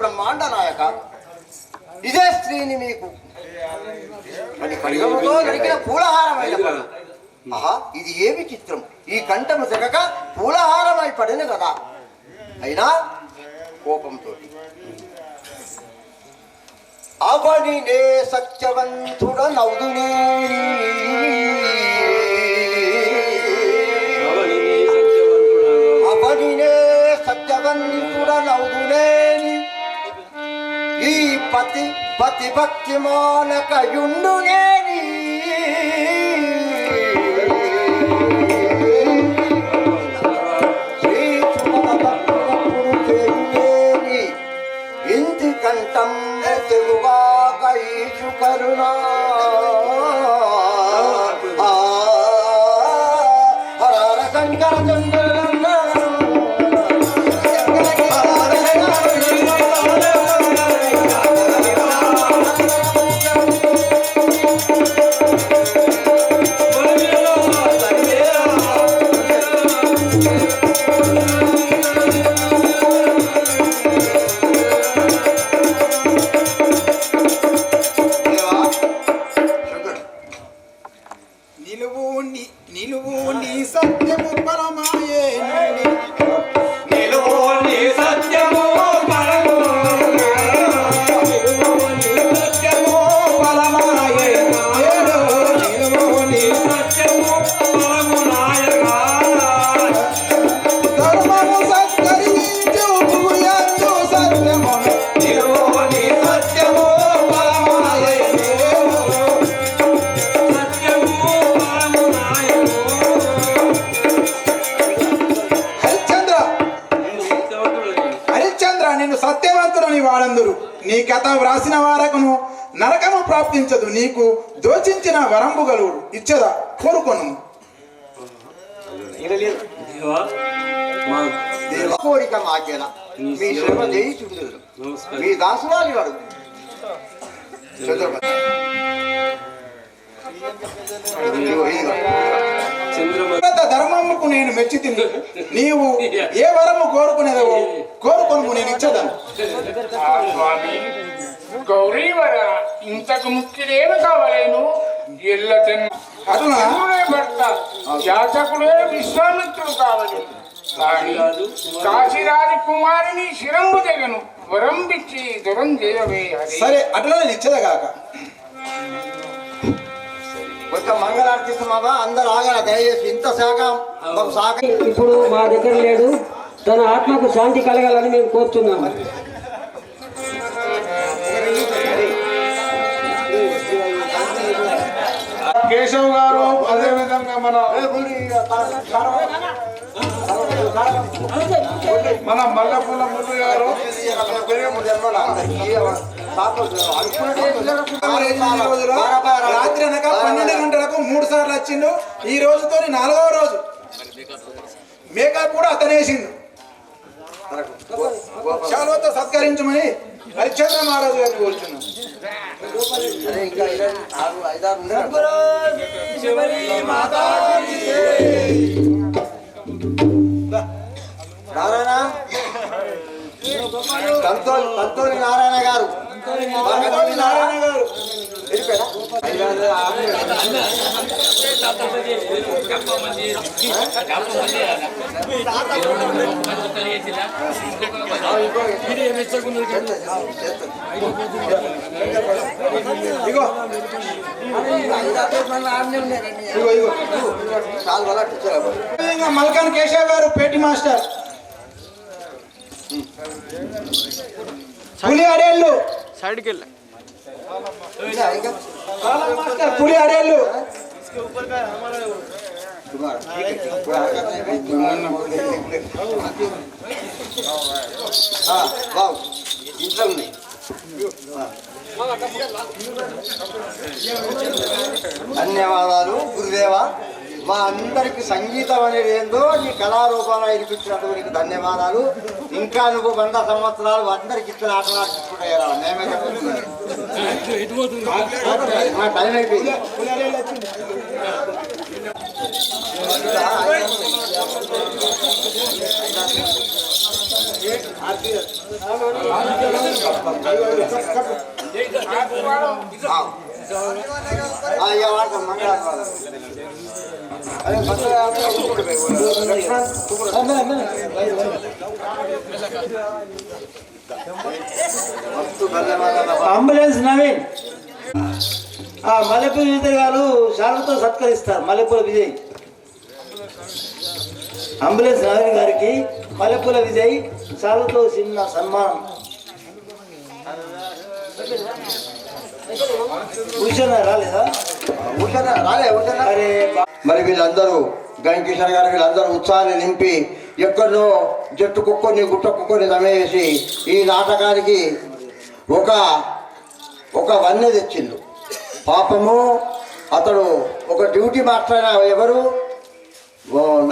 బ్రహ్మాండ నాయక, ఇదే స్త్రీని మీకు పరిగమతో నరికిన పూలహారమైన ఆహా, ఇది ఏమి చిత్రం! ఈ కంఠము తెగక పూలహారమై పడిన కదా. అయినా కోపంతో అవని నే సత్యవంతుడ నవ్వునే అవనినే సత్యవంతుడ నవ్వునేని ఈ పతి పతి భక్తి మానకయుండునేని శ్రీ సుమనపుడు చేయునేని ఇంటి కంఠం తెలుగాక ఈచు కరుణా. హర హర శంకర చంద్ర నిలువు నీ సత్యము పరమాయే నిలువు నీ సత్యము పరము నిలువు నీ సత్యము పరమాయే నిలువు నీ సత్యము పరము నాయక ధర్మము సత్కరించు భూయందు సత్యము నిలువు నీ సత్యము పరమాయే నిన్ను సత్యవంతులని వాడందురు. నీ కథ వ్రాసిన వారకును నరకము ప్రాప్తించదు. నీకు దోచించిన వరంబు గలువుడు ఇచ్చదా కోరుకొను. కోరిక మాకేలా మీ శ్రమ చేయించుండదు. మీ దాసురాలి వాడు చంద్రబాబు ధర్మముకు నేను మెచ్చి తిని నీవు ఏ వరము కోరుకునేదవో కోరుకొను, నేను ఇచ్చదాను. స్వామి గౌరీవర ఇంతకు ముఖ్యుడేమి కావలేను. ఎల్ల అట్లా భర్త శాసకుడే విశ్వామిత్రుడు కావాలి. కానీ కాశీరాజు కుమారుని శిరంబు తెగను వరంబిచ్చి దురం చేయవే. సరే అట్లా నేను ఇచ్చదా కాక. ఒక మంగళార్తిస్తున్నావా? అందరు ఆగల దయచేసి ఇంత శాఖ ఇప్పుడు మా దగ్గర లేడు. తన ఆత్మకు శాంతి కలగాలని మేము కోరుతున్నాము. కేశవ్ గారు అదే విధంగా మన మల్లెపూల ముద్దు గారు రాత్రి అనక 12 గంటలకు 3 సార్లు వచ్చిండు. ఈ రోజుతో 4వ రోజు. మేకప్ కూడా అతనేసిండు. శాలువతో సత్కరించమని హరిశ్చంద్ర మహారాజు గారిని కోరుచున్నాం. నారాయణ కంతోలి నారాయణ గారు మల్కాన్ కేశవ్ గారు పేటి మాస్టర్. పులి అడేళ్ళు పులి అడేళ్ళు ఇంట్లో ఉన్నాయి. ధన్యవాదాలు గురుదేవా. మా అందరికి సంగీతం అనేది ఏందో ఈ కళారూపంలో ఇరిపించినందుకు నీకు ధన్యవాదాలు. ఇంకా నువ్వు 100 సంవత్సరాలు అందరికి ఇచ్చిన ఆటలాడుకుంటున్నాయా? మేమే మా టైం అయిపోయింది. అంబులెన్స్ నవీన్ మల్లెపూల విజయ్ గారు శాలతో సత్కరిస్తారు. మల్లెపూల విజయ్ అంబులెన్స్ నవీన్ గారికి మల్లెపూల విజయ్ శాలతో చిన్న సన్మానం. రాలేదా? మరి వీళ్ళందరూ గణకిషన్ గారు వీళ్ళందరూ ఉత్సాహాన్ని నింపి ఎక్కడో జట్టు కుక్కొని గుట్ట కుక్కొని తమేసి ఈ నాటకానికి ఒక వన్నె తెచ్చిండు. పాపము అతడు ఒక డ్యూటీ మాస్టర్ ఎవరు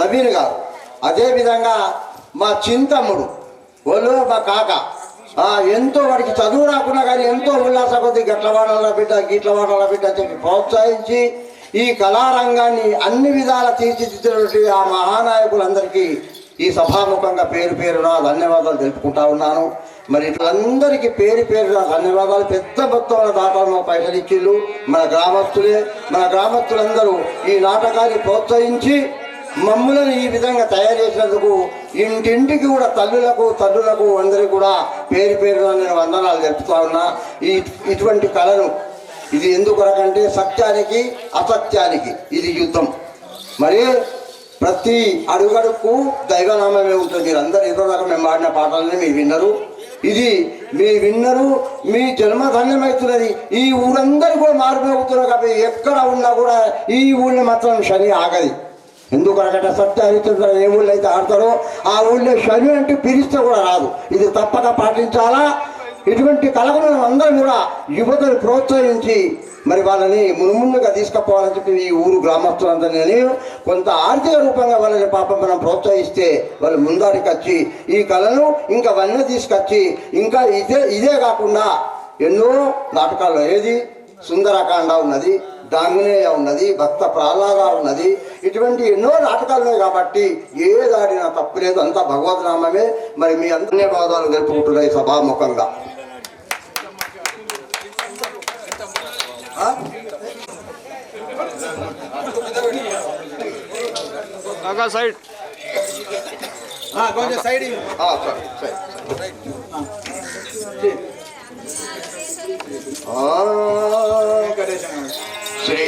నవీన్ గారు. అదేవిధంగా మా చింతమ్ముడు వాళ్ళు మా కాక ఎంతో వాడికి చదువు రాకున్నా కానీ ఎంతో ఉల్లాస కొద్ది గట్ల వాడాల బిడ్డ అని చెప్పి ప్రోత్సహించి ఈ కళారంగాన్ని అన్ని విధాల తీర్చిదిద్దినటువంటి ఆ మహానాయకులందరికీ ఈ సభాముఖంగా పేరు పేరున ధన్యవాదాలు తెలుపుకుంటా ఉన్నాను. మరి ఇట్లందరికీ పేరు పేరున ధన్యవాదాలు. పెద్ద మొత్తంలో దాతలు పైసలు ఇచ్చిళ్ళు మన గ్రామస్తులందరూ ఈ నాటకాన్ని ప్రోత్సహించి మమ్ములను ఈ విధంగా తయారు చేసినందుకు ఇంటింటికి కూడా తల్లులకు అందరికీ కూడా పేరు పేరున నేను వందనాలు తెలుపుతా ఉన్నా. ఇటువంటి కళను ఇది ఎందుకొరకంటే సత్యానికి అసత్యానికి ఇది యుద్ధం. మరి ప్రతి అడుగడుకు దైవనామమే ఉంటుంది. మీరు అందరు ఏదో రకం మేము ఆడిన పాటలని మీరు విన్నరు. ఇది మీ విన్నరు, మీ జన్మ ధన్యమవుతున్నది. ఈ ఊరందరూ కూడా మారుమోగుతున్నారు కాబట్టి ఎక్కడ ఉన్నా కూడా ఈ ఊళ్ళో మాత్రం శని ఆగది. ఎందుకనకంటే సత్యహరిచంద్ర ఏ ఊళ్ళో అయితే ఆడతారో ఆ ఊళ్ళో శని అంటే పిలిస్తే కూడా రాదు. ఇది తప్పక పాటించాలా. ఇటువంటి కళకు మనం అందరం కూడా యువతను ప్రోత్సహించి మరి వాళ్ళని మున్ముందుగా తీసుకుపోవాలని చెప్పి ఈ ఊరు గ్రామస్తులందరినీ కొంత ఆర్థిక రూపంగా వాళ్ళని పాపం మనం ప్రోత్సహిస్తే వాళ్ళు ముందరికి వచ్చి ఈ కళను ఇంకా వన్నె తీసుకొచ్చి ఇంకా ఇదే కాకుండా ఎన్నో నాటకాలు ఏది సుందరకాండ ఉన్నది, డాంగినేయ ఉన్నది, భక్త ప్రహ్లాద ఉన్నది, ఇటువంటి ఎన్నో నాటకాలు ఉన్నాయి. కాబట్టి ఏ దాడినా తప్పు లేదు, అంతా భగవద్నామమే. మరి మీ అందరినీ ధన్యవాదాలు తెలుపుకుంటున్నాయి సభాముఖంగా. సైడ్ కొంచెం సైడ్ శ్రీ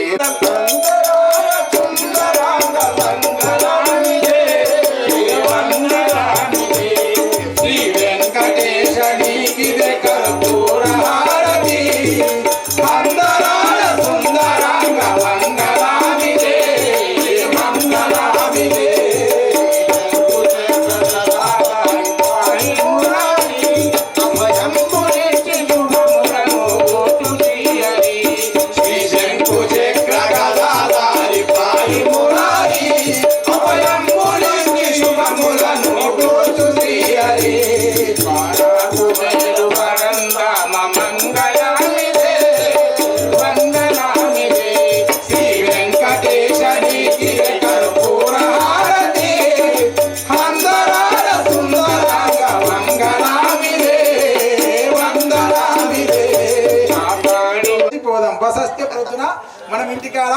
పోదాం. బస్ వస్తే పొద్దున మనం ఇంటికాడ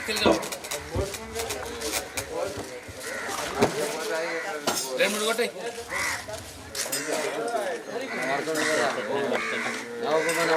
రెండు 3 కొట్టాయి.